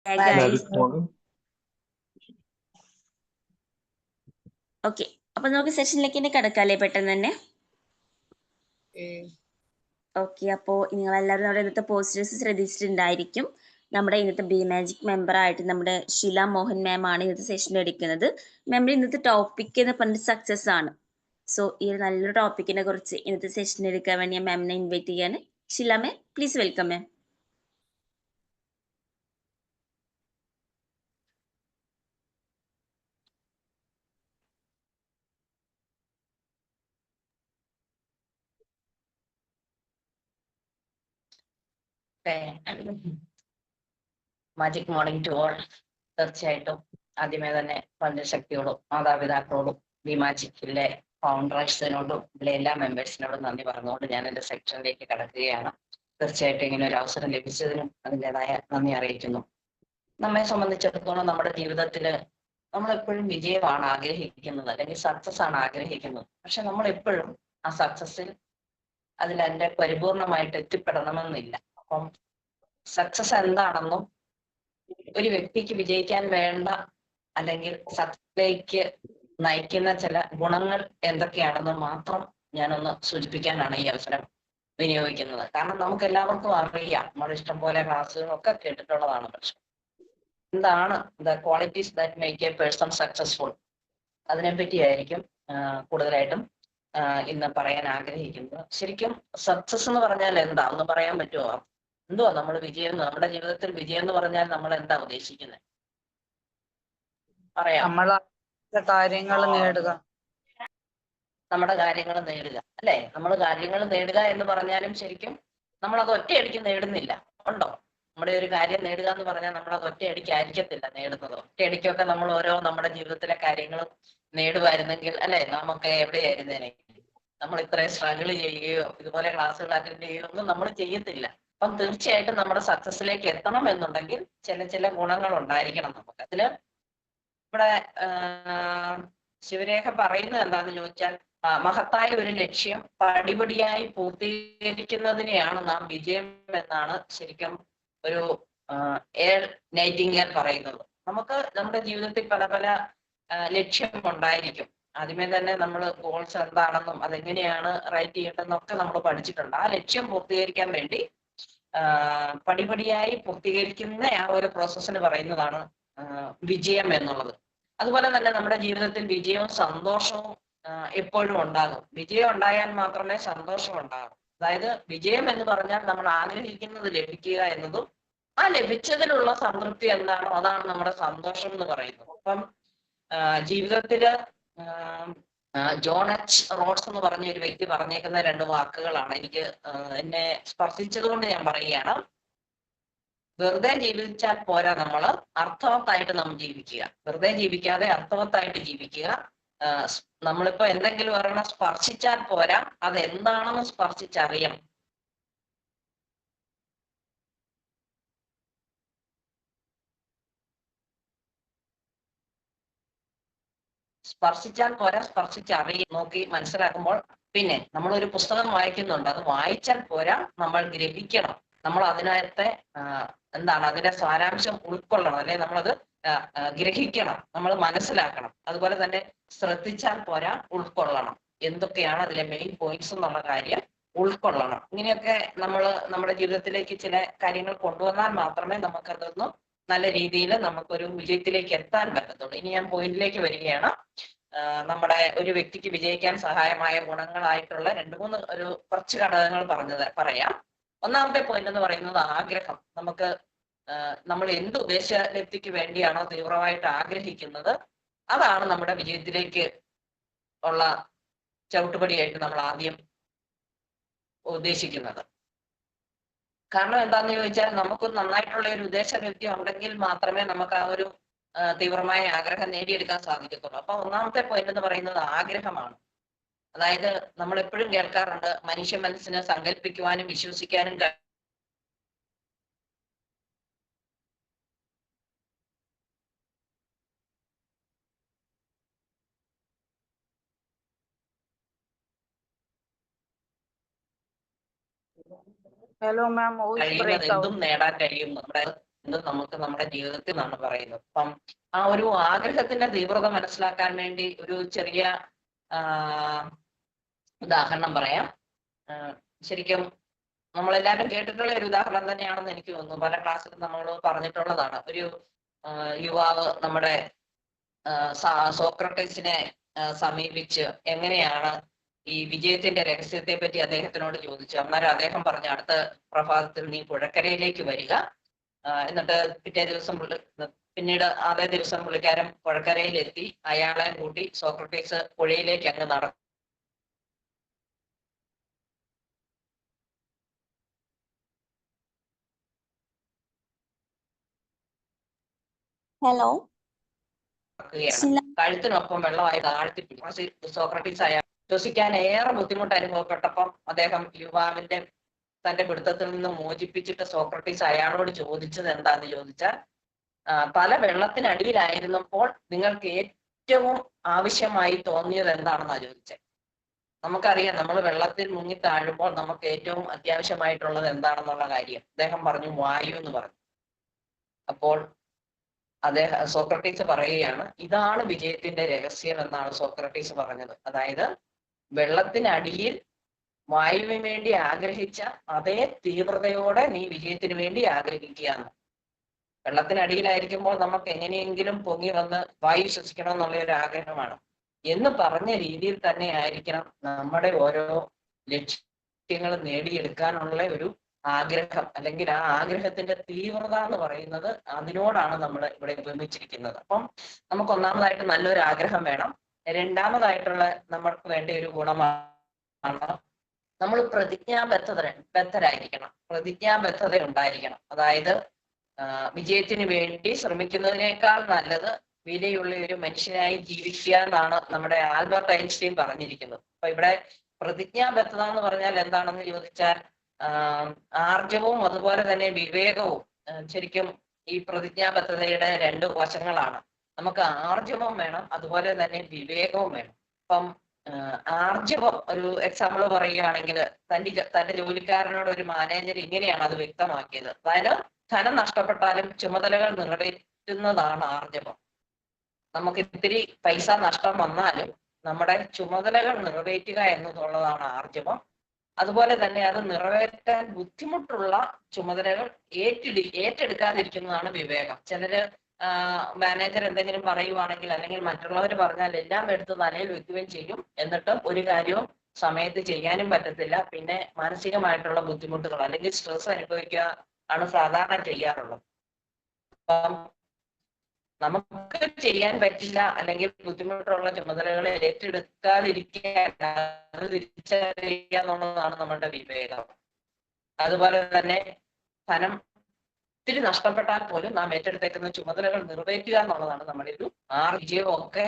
Guys morning. Okay, അപ്പൊ നമുക്ക് സെഷനിലേക്ക് തന്നെ കിടക്കാല്ലേ പെട്ടെന്ന് തന്നെ. ഓക്കെ, അപ്പോൾ നിങ്ങളെല്ലാവരും നമ്മുടെ ഇന്നത്തെ പോസ്റ്റേഴ്സ് ശ്രദ്ധിച്ചിട്ടുണ്ടായിരിക്കും. നമ്മുടെ ഇന്നത്തെ ബി മാജിക് മെമ്പർ ആയിട്ട് നമ്മുടെ ഷില മോഹൻ മാം ആണ് ഇന്നത്തെ സെഷൻ എടുക്കുന്നത്. മാം ഇന്നത്തെ ടോപ്പിക് എന്ന് പറഞ്ഞിട്ട് സക്സസ് ആണ്. സോ ഈ ഒരു നല്ലൊരു ടോപ്പിക്കിനെ കുറിച്ച് ഇന്നത്തെ സെഷൻ എടുക്കാൻ വേണ്ടി ഞാൻ മാമിനെ ഇൻവൈറ്റ് ചെയ്യാണ്. Shila ma'am, please welcome ma'am. Magic morning to all. തീർച്ചയായിട്ടും ആദ്യമേ തന്നെ പഞ്ചശക്തിയോടും മാതാപിതാക്കളോടും ബി മാജിക്കിലെ ഫൗണ്ടേഴ്സിനോടും ഇതിലെ എല്ലാ മെമ്പേഴ്സിനോടും നന്ദി പറഞ്ഞുകൊണ്ട് ഞാൻ എന്റെ സെക്ഷനിലേക്ക് കടക്കുകയാണ്. തീർച്ചയായിട്ടും ഇങ്ങനെ ഒരു അവസരം ലഭിച്ചതിനും അതിൻ്റെതായ നന്ദി അറിയിക്കുന്നു. നമ്മെ സംബന്ധിച്ചിടത്തോളം നമ്മുടെ ജീവിതത്തിൽ നമ്മൾ എപ്പോഴും വിജയമാണ് ആഗ്രഹിക്കുന്നത്, അല്ലെങ്കിൽ സക്സസ് ആണ് ആഗ്രഹിക്കുന്നത്. പക്ഷെ നമ്മൾ എപ്പോഴും ആ സക്സസിൽ അതിൽ പരിപൂർണമായിട്ട് എത്തിപ്പെടണമെന്നില്ല. അപ്പം സക്സസ് എന്താണെന്നും ഒരു വ്യക്തിക്ക് വിജയിക്കാൻ വേണ്ട അല്ലെങ്കിൽ സക്സസിലേക്ക് നയിക്കുന്ന ചില ഗുണങ്ങൾ എന്തൊക്കെയാണെന്ന് മാത്രം ഞാനൊന്ന് സൂചിപ്പിക്കാനാണ് ഈ അവസരം വിനിയോഗിക്കുന്നത്. കാരണം നമുക്ക് എല്ലാവർക്കും അറിയാം, നമ്മുടെ ഇഷ്ടം പോലെ ക്ലാസ്സുകളൊക്കെ കേട്ടിട്ടുള്ളതാണ്. പക്ഷെ എന്താണ് the qualities that make a person successful, അതിനെപ്പറ്റിയായിരിക്കും കൂടുതലായിട്ടും ഇന്ന് പറയാൻ ആഗ്രഹിക്കുന്നത്. ശരിക്കും സക്സസ് എന്ന് പറഞ്ഞാൽ എന്താ ഒന്ന് പറയാൻ പറ്റുമോ? എന്തുവാ നമ്മൾ വിജയം, നമ്മുടെ ജീവിതത്തിൽ വിജയം എന്ന് പറഞ്ഞാൽ നമ്മൾ എന്താ ഉദ്ദേശിക്കുന്നത്? പറയാം. നമ്മളെ കാര്യങ്ങൾ നേടുക, നമ്മുടെ കാര്യങ്ങൾ നേടുക അല്ലെ? നമ്മൾ കാര്യങ്ങൾ നേടുക എന്ന് പറഞ്ഞാലും ശരിക്കും നമ്മൾ അത് ഒറ്റയടിക്ക് നേടുന്നില്ല. ഉണ്ടോ? നമ്മുടെ ഒരു കാര്യം നേടുക എന്ന് പറഞ്ഞാൽ നമ്മൾ അത് ഒറ്റയടിക്കായിരിക്കത്തില്ല നേടുന്നത്. ഒറ്റയടിക്കൊക്കെ നമ്മൾ ഓരോ നമ്മുടെ ജീവിതത്തിലെ കാര്യങ്ങളും നേടുമായിരുന്നെങ്കിൽ അല്ലെ, നമുക്ക് എവിടെയായിരുന്നേനെ? നമ്മൾ ഇത്രയും സ്ട്രഗിൾ ചെയ്യുകയോ ഇതുപോലെ ക്ലാസ്സുകൾ അറ്റൻഡ് ചെയ്യുകയോ ഒന്നും നമ്മൾ ചെയ്യത്തില്ല. അപ്പം തീർച്ചയായിട്ടും നമ്മുടെ സക്സസിലേക്ക് എത്തണം എന്നുണ്ടെങ്കിൽ ചില ഗുണങ്ങൾ ഉണ്ടായിരിക്കണം നമുക്ക്. അതില് ഇവിടെ ശിവരേഖ പറയുന്നത് എന്താന്ന് ചോദിച്ചാൽ, മഹത്തായ ഒരു ലക്ഷ്യം പടിപടിയായി പൂർത്തീകരിക്കുന്നതിനെയാണ് നാം വിജയം എന്നാണ് ശരിക്കും ഒരു എയർ നൈറ്റിംഗേൽ പറയുന്നത്. നമുക്ക് നമ്മുടെ ജീവിതത്തിൽ പല പല ലക്ഷ്യം ഉണ്ടായിരിക്കും. ആദ്യമേ തന്നെ നമ്മൾ ഗോൾസ് എന്താണെന്നും അതെങ്ങനെയാണ് റൈറ്റ് ചെയ്യേണ്ടതെന്നൊക്കെ നമ്മൾ പഠിച്ചിട്ടുണ്ട്. ആ ലക്ഷ്യം പൂർത്തീകരിക്കാൻ വേണ്ടി പടിപടിയായി പൂർത്തീകരിക്കുന്ന ആ ഒരു പ്രോസസ്സിന് പറയുന്നതാണ് വിജയം എന്നുള്ളത്. അതുപോലെ തന്നെ നമ്മുടെ ജീവിതത്തിൽ വിജയവും സന്തോഷവും എപ്പോഴും ഉണ്ടാകും. വിജയം ഉണ്ടായാൽ മാത്രമേ സന്തോഷം ഉണ്ടാകും. അതായത് വിജയം എന്ന് പറഞ്ഞാൽ നമ്മൾ ആഗ്രഹിക്കുന്നത് ലഭിക്കുക എന്നതും ആ ലഭിച്ചതിലുള്ള സംതൃപ്തി എന്താണോ അതാണ് നമ്മുടെ സന്തോഷം എന്ന് പറയുന്നത്. അപ്പം ജീവിതത്തില് ജോൺ എച്ച് റോഡ്സ് എന്ന് പറഞ്ഞ ഒരു വ്യക്തി പറഞ്ഞേക്കുന്ന രണ്ട് വാക്കുകളാണ് എനിക്ക് എന്നെ സ്പർശിച്ചത് കൊണ്ട് ഞാൻ പറയുകയാണ്. വെറുതെ ജീവിച്ചാൽ പോരാ, നമ്മള് അർത്ഥവത്തായിട്ട് നാം ജീവിക്കുക. വെറുതെ ജീവിക്കാതെ അർത്ഥവത്തായിട്ട് ജീവിക്കുക. നമ്മളിപ്പോ എന്തെങ്കിലും ഒരെണ്ണം സ്പർശിച്ചാൽ പോരാ, അത് എന്താണെന്ന് സ്പർശിച്ചറിയണം. സ്പർശിച്ചാൽ പോരാ, സ്പർശിച്ചറിയും, നോക്കി മനസ്സിലാക്കുമ്പോൾ. പിന്നെ നമ്മളൊരു പുസ്തകം വായിക്കുന്നുണ്ട്, അത് വായിച്ചാൽ പോരാ, നമ്മൾ ഗ്രഹിക്കണം. നമ്മൾ അതിനകത്തെ എന്താണ് അതിന്റെ സാരാംശം ഉൾക്കൊള്ളണം, അല്ലെ നമ്മളത് ഗ്രഹിക്കണം, നമ്മൾ മനസ്സിലാക്കണം. അതുപോലെ തന്നെ ശ്രദ്ധിച്ചാൽ പോരാ, ഉൾക്കൊള്ളണം. എന്തൊക്കെയാണ് അതിലെ മെയിൻ പോയിന്റ്സ് എന്നുള്ള കാര്യം ഉൾക്കൊള്ളണം. ഇങ്ങനെയൊക്കെ നമ്മൾ നമ്മുടെ ജീവിതത്തിലേക്ക് ചില കാര്യങ്ങൾ കൊണ്ടുവന്നാൽ മാത്രമേ നമുക്കതൊന്നും നല്ല രീതിയിൽ നമുക്കൊരു വിജയത്തിലേക്ക് എത്താൻ പറ്റത്തുള്ളൂ. ഇനി ഞാൻ പോയിന്റിലേക്ക് വരികയാണ്. നമ്മുടെ ഒരു വ്യക്തിക്ക് വിജയിക്കാൻ സഹായമായ ഗുണങ്ങളായിട്ടുള്ള കുറച്ച് ഘടകങ്ങൾ പറയാം. ഒന്നാമത്തെ പോയിന്റ് എന്ന് പറയുന്നത് ആഗ്രഹം. നമ്മൾ എന്ത് ഉദ്ദേശലബ്ധിക്ക് വേണ്ടിയാണോ തീവ്രമായിട്ട് ആഗ്രഹിക്കുന്നത്, അതാണ് നമ്മുടെ വിജയത്തിലേക്ക് ഉള്ള ചവിട്ടുപടിയായിട്ട് നമ്മൾ ആദ്യം ഉദ്ദേശിക്കുന്നത്. കാരണം എന്താന്ന് ചോദിച്ചാൽ, നമുക്ക് നന്നായിട്ടുള്ള ഒരു ഉദ്ദേശലബ്ധി ഉണ്ടെങ്കിൽ മാത്രമേ നമുക്ക് ആ ഒരു തീവ്രമായ ആഗ്രഹം നേടിയെടുക്കാൻ സാധിക്കത്തുള്ളൂ. അപ്പൊ ഒന്നാമത്തെ പോയിന്റ് എന്ന് പറയുന്നത് ആഗ്രഹമാണ്. അതായത് നമ്മൾ എപ്പോഴും കേൾക്കാറുണ്ട്, മനുഷ്യ മനസ്സിന് സങ്കല്പിക്കുവാനും വിശ്വസിക്കാനും ഹലോ മാം, കഴിയുന്നത് എന്തും നേടാൻ കഴിയും. നമ്മുടെ എന്തും നമുക്ക് നമ്മുടെ ജീവിതത്തിൽ നിന്നാണ് പറയുന്നത്. അപ്പം ആ ഒരു ആഗ്രഹത്തിന്റെ തീവ്രത മനസ്സിലാക്കാൻ വേണ്ടി ഒരു ചെറിയ ഉദാഹരണം പറയാം. ശരിക്കും നമ്മളെല്ലാവരും കേട്ടിട്ടുള്ള ഒരു ഉദാഹരണം തന്നെയാണെന്ന് എനിക്ക് തോന്നുന്നു. പല ക്ലാസ്സിലും നമ്മൾ പറഞ്ഞിട്ടുള്ളതാണ്. ഒരു യുവാവ് നമ്മുടെ സോക്രട്ടീസിനെ സമീപിച്ച് എങ്ങനെയാണ് ഈ വിജയത്തിന്റെ രഹസ്യത്തെ പറ്റി അദ്ദേഹത്തിനോട് ചോദിച്ചു. അന്നേരം അദ്ദേഹം പറഞ്ഞു, അടുത്ത പ്രഭാതത്തിൽ നീ പുഴക്കരയിലേക്ക് വരിക, എന്നിട്ട് പിന്നീട് അതേ ദിവസം പുള്ളിക്കാരൻ പുഴക്കരയിലെത്തി. അയാളെ കൂട്ടി സോക്രട്ടീസ് പുഴയിലേക്ക് അങ്ങ് നടന്നു. ഹലോ, കഴുത്തിനൊപ്പം വെള്ളമായി താഴ്ത്തി സോക്രട്ടീസ് അയാൾ ശ്വസിക്കാൻ ഏറെ ബുദ്ധിമുട്ട് അനുഭവപ്പെട്ടപ്പം അദ്ദേഹം യുവാവിന്റെ തന്റെ പിടുത്തത്തിൽ നിന്ന് മോചിപ്പിച്ചിട്ട് സോക്രട്ടീസ് അയാളോട് ചോദിച്ചത് എന്താന്ന് ചോദിച്ചാൽ, പല വെള്ളത്തിനടിയിലായിരുന്നപ്പോൾ നിങ്ങൾക്ക് ഏറ്റവും ആവശ്യമായി തോന്നിയത് എന്താണെന്നാ ചോദിച്ചത്. നമുക്കറിയാം, നമ്മൾ വെള്ളത്തിൽ മുങ്ങി താഴുമ്പോൾ നമുക്ക് ഏറ്റവും അത്യാവശ്യമായിട്ടുള്ളത് എന്താണെന്നുള്ള കാര്യം അദ്ദേഹം പറഞ്ഞു, വായു എന്ന് പറഞ്ഞു. അപ്പോൾ സോക്രട്ടീസ് പറയുകയാണ്, ഇതാണ് വിജയത്തിന്റെ രഹസ്യം എന്നാണ് സോക്രട്ടീസ് പറഞ്ഞത്. അതായത് വെള്ളത്തിനടിയിൽ വായുവിന് വേണ്ടി ആഗ്രഹിച്ച അതേ തീവ്രതയോടെ നീ വിജയത്തിന് വേണ്ടി ആഗ്രഹിക്കുക എന്ന്. വെള്ളത്തിനടിയിലായിരിക്കുമ്പോൾ നമുക്ക് എങ്ങനെയെങ്കിലും പൊങ്ങി വന്ന് വായു ശ്വസിക്കണം എന്നുള്ള ഒരു ആഗ്രഹമാണ് എന്ന് പറഞ്ഞ രീതിയിൽ തന്നെ ആയിരിക്കണം നമ്മുടെ ഓരോ ലക്ഷ്യങ്ങൾ നേടിയെടുക്കാനുള്ള ഒരു ആഗ്രഹം, അല്ലെങ്കിൽ ആ ആഗ്രഹത്തിന്റെ തീവ്രത എന്ന് പറയുന്നത് അതിനോടാണ് നമ്മൾ ഇവിടെ ഉപമിച്ചിരിക്കുന്നത്. അപ്പം നമുക്ക് ഒന്നാമതായിട്ട് നല്ലൊരു ആഗ്രഹം വേണം. രണ്ടാമതായിട്ടുള്ള നമ്മൾക്ക് വേണ്ട ഒരു ഗുണമാണ് നമ്മൾ പ്രതിജ്ഞാബദ്ധരായിരിക്കണം. പ്രതിജ്ഞാബദ്ധത ഉണ്ടായിരിക്കണം. അതായത് വിജയത്തിന് വേണ്ടി ശ്രമിക്കുന്നതിനേക്കാൾ നല്ലത് വിലയുള്ള ഒരു മനുഷ്യനായി ജീവിക്കുക എന്നാണ് നമ്മുടെ ആൽബർട്ട് ഐൻസ്റ്റീൻ പറഞ്ഞിരിക്കുന്നത്. അപ്പൊ ഇവിടെ പ്രതിജ്ഞാബദ്ധത എന്ന് പറഞ്ഞാൽ എന്താണെന്ന് ചോദിച്ചാൽ, ആർജവവും അതുപോലെ തന്നെ വിവേകവും ശരിക്കും ഈ പ്രതിജ്ഞാബദ്ധതയുടെ രണ്ട് വശങ്ങളാണ്. നമുക്ക് ആർജവം വേണം, അതുപോലെ തന്നെ വിവേകവും വേണം. അപ്പം ആർജവം, ഒരു എക്സാമ്പിൾ പറയുകയാണെങ്കിൽ, തന്റെ ജോലിക്കാരനോട് ഒരു മാനേജർ ഇങ്ങനെയാണ് അത് വ്യക്തമാക്കിയത്. അതായത് ധനം നഷ്ടപ്പെട്ടാലും ചുമതലകൾ നിറവേറ്റുന്നതാണ് ആർജവം. നമുക്ക് ഇത്തിരി പൈസ നഷ്ടം വന്നാലും നമ്മുടെ ചുമതലകൾ നിറവേറ്റുക എന്നുള്ളതാണ് ആർജവം. അതുപോലെ തന്നെ അത് നിറവേറ്റാൻ ബുദ്ധിമുട്ടുള്ള ചുമതലകൾ ഏറ്റെടുക്കാതിരിക്കുന്നതാണ് വിവേകം. ചിലര് മാനേജർ എന്തെങ്കിലും പറയുവാണെങ്കിൽ, അല്ലെങ്കിൽ മറ്റുള്ളവർ പറഞ്ഞാൽ എല്ലാം എടുത്ത് തലയിൽ വെക്കുകയും ചെയ്യും. എന്നിട്ടും ഒരു കാര്യവും സമയത്ത് ചെയ്യാനും പറ്റത്തില്ല. പിന്നെ മാനസികമായിട്ടുള്ള ബുദ്ധിമുട്ടുകൾ അല്ലെങ്കിൽ സ്ട്രെസ് അനുഭവിക്കുക ആണ് സാധാരണ ചെയ്യാറുള്ളത്. അപ്പം നമുക്ക് ചെയ്യാൻ പറ്റില്ല അല്ലെങ്കിൽ ബുദ്ധിമുട്ടുള്ള ചുമതലകളെ ഏറ്റെടുക്കാതിരിക്കുക, അത് തിരിച്ചറിയുക എന്നുള്ളതാണ് നമ്മളുടെ വിവേകം. അതുപോലെ തന്നെ ധനം ഒത്തിരി നഷ്ടപ്പെട്ടാൽ പോലും നാം ഏറ്റെടുത്തേക്കുന്ന ചുമതലകൾ നിറവേറ്റുക എന്നുള്ളതാണ് നമ്മുടെ ഒരു വിജയവും ഒക്കെ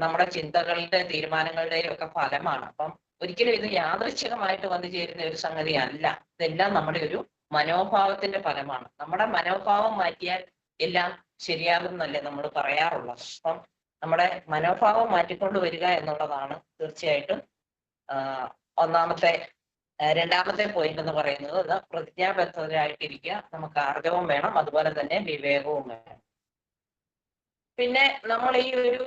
നമ്മുടെ ചിന്തകളുടെ തീരുമാനങ്ങളുടെയും ഒക്കെ ഫലമാണ്. അപ്പം ഒരിക്കലും ഇത് യാദൃച്ഛികമായിട്ട് വന്നു ചേരുന്ന ഒരു സംഗതി അല്ല. ഇതെല്ലാം നമ്മുടെ ഒരു മനോഭാവത്തിന്റെ ഫലമാണ്. നമ്മുടെ മനോഭാവം മാറ്റിയാൽ എല്ലാം ശരിയാകുന്നല്ലേ നമ്മൾ പറയാറുള്ളത്. അപ്പം നമ്മുടെ മനോഭാവം മാറ്റിക്കൊണ്ട് വരിക എന്നുള്ളതാണ് തീർച്ചയായിട്ടും രണ്ടാമത്തെ പോയിന്റ് എന്ന് പറയുന്നത്. പ്രതിജ്ഞാബദ്ധരായിട്ടിരിക്കുക, നമുക്ക് ആർജവം വേണം, അതുപോലെ തന്നെ വിവേകവും വേണം. പിന്നെ നമ്മൾ ഈ ഒരു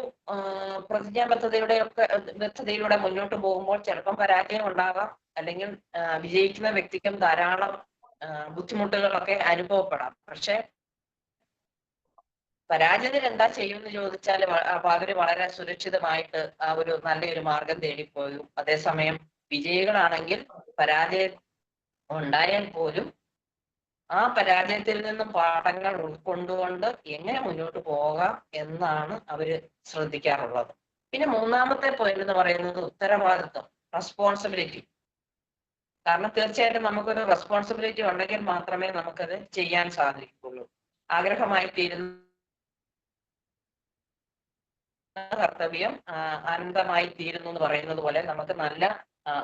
ബദ്ധതയിലൂടെ മുന്നോട്ട് പോകുമ്പോൾ ചിലപ്പം പരാജയം ഉണ്ടാകാം, അല്ലെങ്കിൽ വിജയിക്കുന്ന വ്യക്തിക്കും ധാരാളം ബുദ്ധിമുട്ടുകളൊക്കെ അനുഭവപ്പെടാം. പക്ഷെ പരാജയത്തിൽ എന്താ ചെയ്യുമെന്ന് ചോദിച്ചാൽ അവര് വളരെ സുരക്ഷിതമായിട്ട് ആ ഒരു നല്ലൊരു മാർഗം തേടിപ്പോയും. അതേസമയം വിജയികളാണെങ്കിൽ പരാജയം ഉണ്ടായാൽ പോലും ആ പരാജയത്തിൽ നിന്നും പാഠങ്ങൾ ഉൾക്കൊണ്ടുകൊണ്ട് എങ്ങനെ മുന്നോട്ട് പോകാം എന്നാണ് അവര് ശ്രദ്ധിക്കാറുള്ളത്. പിന്നെ മൂന്നാമത്തെ പോയിന്റ് എന്ന് പറയുന്നത് ഉത്തരവാദിത്വം, റെസ്പോൺസിബിലിറ്റി. കാരണം തീർച്ചയായിട്ടും നമുക്കൊരു റെസ്പോൺസിബിലിറ്റി ഉണ്ടെങ്കിൽ മാത്രമേ നമുക്കത് ചെയ്യാൻ സാധിക്കുള്ളൂ. ആഗ്രഹമായി തീരുന്ന കർത്തവ്യം അനന്തമായി തീരുന്നു എന്ന് പറയുന്നത് പോലെ നമുക്ക് നല്ല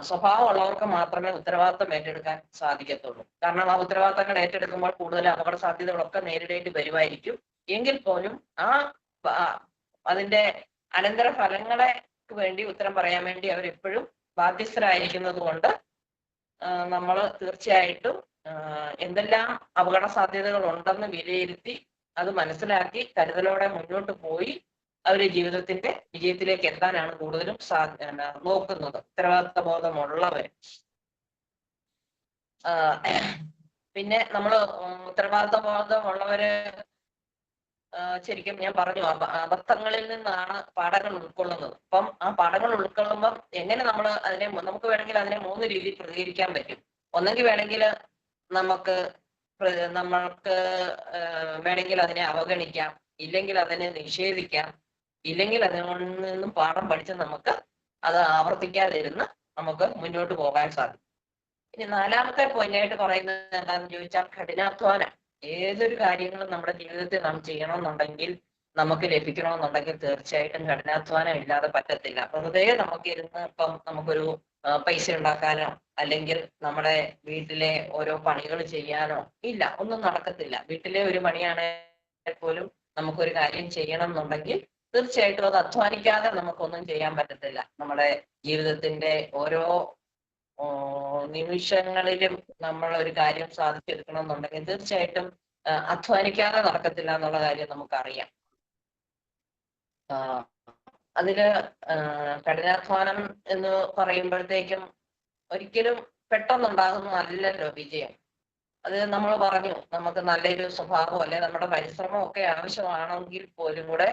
സ്വഭാവമുള്ളവർക്ക് മാത്രമേ ഉത്തരവാദിത്വം ഏറ്റെടുക്കാൻ സാധിക്കത്തുള്ളൂ. കാരണം ആ ഉത്തരവാദിത്തങ്ങൾ ഏറ്റെടുക്കുമ്പോൾ കൂടുതൽ അപകട സാധ്യതകളൊക്കെ നേരിടേണ്ടി വരുമായിരിക്കും. എങ്കിൽ പോലും അതിന്റെ അനന്തര ഫലങ്ങളെ വേണ്ടി ഉത്തരം പറയാൻ വേണ്ടി അവരെപ്പോഴും ബാധ്യസ്ഥരായിരിക്കുന്നത് കൊണ്ട് നമ്മൾ തീർച്ചയായിട്ടും എന്തെല്ലാം അപകട സാധ്യതകൾ ഉണ്ടെന്ന് വിലയിരുത്തി അത് മനസ്സിലാക്കി കരുതലോടെ മുന്നോട്ട് പോയി അവര് ജീവിതത്തിന്റെ വിജയത്തിലേക്ക് എത്താനാണ് കൂടുതലും നോക്കുന്നത്, ഉത്തരവാദിത്ത ബോധമുള്ളവര്. പിന്നെ നമ്മള് ഉത്തരവാദിത്ത ബോധമുള്ളവര് ശരിക്കും ഞാൻ പറഞ്ഞു അബദ്ധങ്ങളിൽ നിന്നാണ് പാഠങ്ങൾ ഉൾക്കൊള്ളുന്നത്. അപ്പം ആ പാഠങ്ങൾ ഉൾക്കൊള്ളുമ്പോൾ എങ്ങനെ നമ്മൾ അതിനെ നമുക്ക് വേണമെങ്കിൽ അതിനെ 3 രീതിയിൽ പ്രതികരിക്കാൻ പറ്റും. ഒന്നെങ്കിൽ വേണമെങ്കിൽ നമ്മൾക്ക് വേണമെങ്കിൽ അതിനെ അവഗണിക്കാം, ഇല്ലെങ്കിൽ അതിനെ നിഷേധിക്കാം, ഇല്ലെങ്കിൽ അതിൽ നിന്നും പാഠം പഠിച്ച് നമുക്ക് അത് ആവർത്തിക്കാതിരുന്ന് നമുക്ക് മുന്നോട്ട് പോകാൻ സാധിക്കും. ഇനി 4ാമത്തെ പോയിന്റായിട്ട് പറയുന്നത് എന്താണെന്ന് ചോദിച്ചാൽ കഠിനാധ്വാനം. ഏതൊരു കാര്യങ്ങളും നമ്മുടെ ജീവിതത്തിൽ നാം ചെയ്യണമെന്നുണ്ടെങ്കിൽ, നമുക്ക് ലഭിക്കണമെന്നുണ്ടെങ്കിൽ തീർച്ചയായിട്ടും കഠിനാധ്വാനം ഇല്ലാതെ പറ്റത്തില്ല. വെറുതെ നമുക്ക് ഇരുന്ന് ഇപ്പം നമുക്കൊരു പൈസ ഉണ്ടാക്കാനോ അല്ലെങ്കിൽ നമ്മുടെ വീട്ടിലെ ഓരോ പണികൾ ചെയ്യാനോ ഇല്ല, ഒന്നും നടക്കത്തില്ല. വീട്ടിലെ ഒരു പണിയാണെങ്കിൽ പോലും നമുക്കൊരു കാര്യം ചെയ്യണം എന്നുണ്ടെങ്കിൽ തീർച്ചയായിട്ടും അത് അധ്വാനിക്കാതെ നമുക്കൊന്നും ചെയ്യാൻ പറ്റത്തില്ല. നമ്മുടെ ജീവിതത്തിന്റെ ഓരോ നിമിഷങ്ങളിലും നമ്മൾ ഒരു കാര്യം സാധിച്ചെടുക്കണം എന്നുണ്ടെങ്കിൽ തീർച്ചയായിട്ടും അധ്വാനിക്കാതെ നടക്കത്തില്ല എന്നുള്ള കാര്യം നമുക്കറിയാം. അതില് കഠിനാധ്വാനം എന്ന് പറയുമ്പോഴത്തേക്കും ഒരിക്കലും പെട്ടെന്നുണ്ടാകുന്നതല്ലല്ലോ വിജയം. അത് നമ്മൾ പറഞ്ഞു, നമുക്ക് നല്ലൊരു സ്വഭാവം അല്ലെ നമ്മുടെ പരിശ്രമം ഒക്കെ ആവശ്യമാണെങ്കിൽ പോലും കൂടെ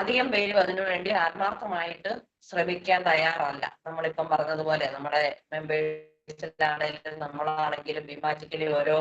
അധികം പേരും അതിനുവേണ്ടി ആത്മാർത്ഥമായിട്ട് ശ്രമിക്കാൻ തയ്യാറല്ല. നമ്മളിപ്പം പറഞ്ഞതുപോലെ നമ്മുടെ മെമ്പേഴ്സിലാണെങ്കിലും നമ്മളാണെങ്കിലും വിമാറ്റിക്കലി ഓരോ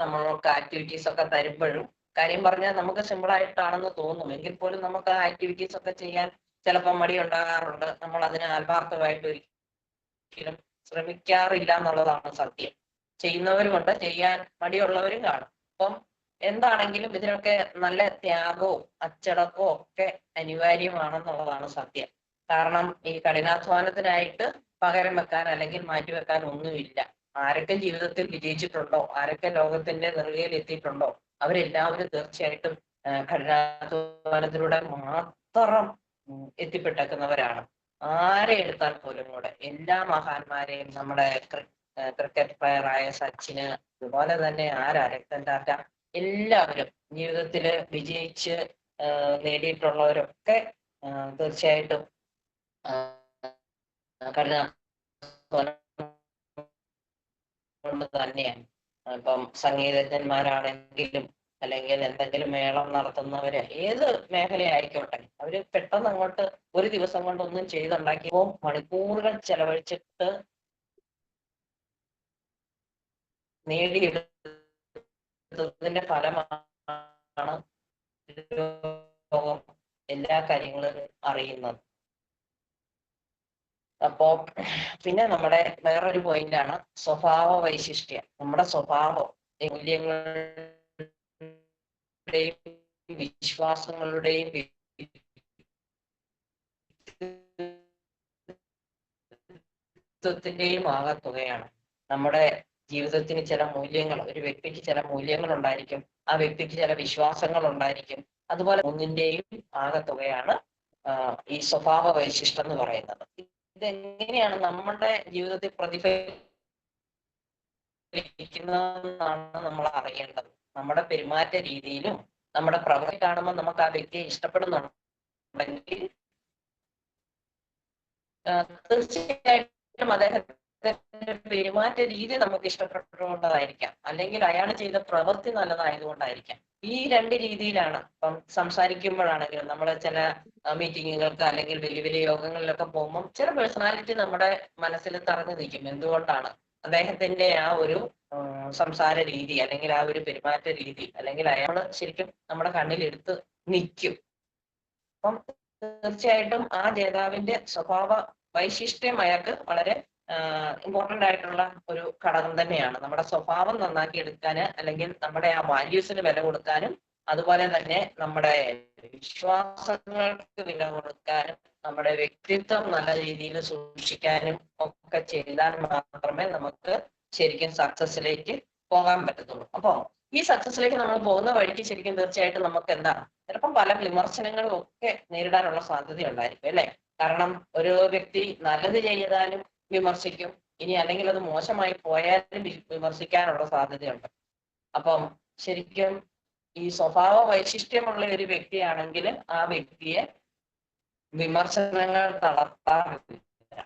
നമ്മൾക്ക് ആക്ടിവിറ്റീസ് ഒക്കെ തരുമ്പോഴും കാര്യം പറഞ്ഞാൽ നമുക്ക് സിമ്പിൾ ആയിട്ടാണെന്ന് തോന്നും, എങ്കിൽ പോലും നമുക്ക് ആ ആക്ടിവിറ്റീസ് ഒക്കെ ചെയ്യാൻ ചിലപ്പോൾ മടി ഉണ്ടാകാറുണ്ട്. നമ്മൾ അതിന് ആത്മാർത്ഥമായിട്ട് ഒരിക്കലും ശ്രമിക്കാറില്ല എന്നുള്ളതാണ് സത്യം. ചെയ്യുന്നവരുമുണ്ട്, ചെയ്യാൻ മടിയുള്ളവരും കാണും. അപ്പം എന്താണെങ്കിലും ഇതിനൊക്കെ നല്ല ത്യാഗവും അച്ചടക്കവും ഒക്കെ അനിവാര്യമാണെന്നുള്ളതാണ് സത്യം. കാരണം ഈ കഠിനാധ്വാനത്തിനായിട്ട് പകരം വെക്കാൻ അല്ലെങ്കിൽ മാറ്റിവെക്കാൻ ഒന്നുമില്ല. ആരൊക്കെ ജീവിതത്തിൽ വിജയിച്ചിട്ടുണ്ടോ, ആരൊക്കെ ലോകത്തിന്റെ നെറുകയിൽ എത്തിയിട്ടുണ്ടോ, അവരെല്ലാവരും തീർച്ചയായിട്ടും കഠിനാധ്വാനത്തിലൂടെ മാത്രം എത്തിപ്പെട്ടേക്കുന്നവരാണ്. ആരെ എടുത്താൽ പോലും കൂടെ എല്ലാ മഹാന്മാരെയും, നമ്മുടെ ക്രിക്കറ്റ് പ്ലെയറായ സച്ചിന്, അതുപോലെ തന്നെ രത്തൻ ടാറ്റ, എല്ലാവരും ജീവിതത്തില് വിജയിച്ച് നേടിയിട്ടുള്ളവരൊക്കെ തീർച്ചയായിട്ടും കഠിനാധ്വാനം കൊണ്ട് തന്നെയാണ്. ഇപ്പം സംഗീതജ്ഞന്മാരാണെങ്കിലും അല്ലെങ്കിൽ എന്തെങ്കിലും മേളം നടത്തുന്നവര്, ഏത് മേഖലയായിക്കോട്ടെ, അവര് പെട്ടെന്ന് അങ്ങോട്ട് ഒരു ദിവസം കൊണ്ടൊന്നും ചെയ്തുണ്ടാക്കിയപ്പോ മണിക്കൂറുകൾ ചെലവഴിച്ചിട്ട് നേടിയെടുത്തതിന്റെ ഫലമാണ് ലോകം എല്ലാ കാര്യങ്ങളും അറിയുന്നത്. അപ്പോ പിന്നെ നമ്മുടെ വേറൊരു പോയിന്റാണ് സ്വഭാവ വൈശിഷ്ട്യം. നമ്മുടെ സ്വഭാവം മൂല്യങ്ങളുടെയും വിശ്വാസങ്ങളുടെയും ത്തിന്റെയും ആകത്തുകയാണ്. നമ്മുടെ ജീവിതത്തിന് ചില മൂല്യങ്ങൾ, ഒരു വ്യക്തിക്ക് ചില മൂല്യങ്ങൾ ഉണ്ടായിരിക്കും, ആ വ്യക്തിക്ക് ചില വിശ്വാസങ്ങൾ ഉണ്ടായിരിക്കും. അതുപോലെ ഒന്നിന്റെയും ആകത്തുകയാണ് ഈ സ്വഭാവ വൈശിഷ്ട്യം എന്ന് പറയുന്നത്. ഇതെങ്ങനെയാണ് നമ്മുടെ ജീവിതത്തിൽ പ്രതിഫലിക്കുന്നതെന്നാണ് നമ്മൾ അറിയേണ്ടത്. നമ്മുടെ പെരുമാറ്റ രീതിയിലും നമ്മുടെ പ്രവൃത്തി കാണുമ്പോൾ നമുക്ക് ആ വ്യക്തിയെ ഇഷ്ടപ്പെടുന്നുണ്ടെങ്കിൽ തീർച്ചയായിട്ടും അദ്ദേഹത്തിന്റെ പെരുമാറ്റ രീതി നമുക്ക് ഇഷ്ടപ്പെട്ടുകൊണ്ടതായിരിക്കാം, അല്ലെങ്കിൽ അയാൾ ചെയ്ത പ്രവൃത്തി നല്ലതായതുകൊണ്ടായിരിക്കാം. ഈ 2 രീതിയിലാണ്. ഇപ്പം സംസാരിക്കുമ്പോഴാണെങ്കിലും നമ്മൾ ചില മീറ്റിങ്ങുകൾക്ക് അല്ലെങ്കിൽ വലിയ വലിയ യോഗങ്ങളിലൊക്കെ പോകുമ്പോൾ ചില പേഴ്സണാലിറ്റി നമ്മുടെ മനസ്സിൽ തറഞ്ഞു നിൽക്കും. എന്തുകൊണ്ടാണ്? അദ്ദേഹത്തിന്റെ ആ ഒരു സംസാര രീതി അല്ലെങ്കിൽ ആ ഒരു പെരുമാറ്റ രീതി, അല്ലെങ്കിൽ അയാൾ ശരിക്കും നമ്മുടെ കണ്ണിൽ എടുത്ത് നിൽക്കും. അപ്പം തീർച്ചയായിട്ടും ആ ജേതാവിന്റെ സ്വഭാവ വൈശിഷ്ട്യം അയാൾക്ക് വളരെ ഇമ്പോർട്ടന്റ് ആയിട്ടുള്ള ഒരു ഘടകം തന്നെയാണ്. നമ്മുടെ സ്വഭാവം നന്നാക്കി എടുക്കാന്, അല്ലെങ്കിൽ നമ്മുടെ ആ വാല്യൂസിന് വില കൊടുക്കാനും, അതുപോലെ തന്നെ നമ്മുടെ വിശ്വാസങ്ങൾക്ക് വില കൊടുക്കാനും, നമ്മുടെ വ്യക്തിത്വം നല്ല രീതിയിൽ സൂക്ഷിക്കാനും ഒക്കെ ചെയ്താൽ മാത്രമേ നമുക്ക് ശരിക്കും സക്സസിലേക്ക് പോകാൻ പറ്റത്തുള്ളൂ. അപ്പൊ ഈ സക്സസിലേക്ക് നമ്മൾ പോകുന്ന വഴിക്ക് ശരിക്കും തീർച്ചയായിട്ടും നമുക്ക് എന്താണ്, ചിലപ്പം പല വിമർശനങ്ങളും ഒക്കെ നേരിടാനുള്ള സാധ്യത ഉണ്ടായിരിക്കും, അല്ലെ? കാരണം ഒരു വ്യക്തി നല്ലത് ചെയ്താലും വിമർശിക്കും, ഇനി അല്ലെങ്കിൽ അത് മോശമായി പോയാലും വിമർശിക്കാനുള്ള സാധ്യതയുണ്ട്. അപ്പം ശരിക്കും ഈ സ്വഭാവ വൈശിഷ്ട്യമുള്ള ഒരു വ്യക്തിയാണെങ്കിൽ ആ വ്യക്തിയെ വിമർശനങ്ങൾ തളർത്താറില്ല.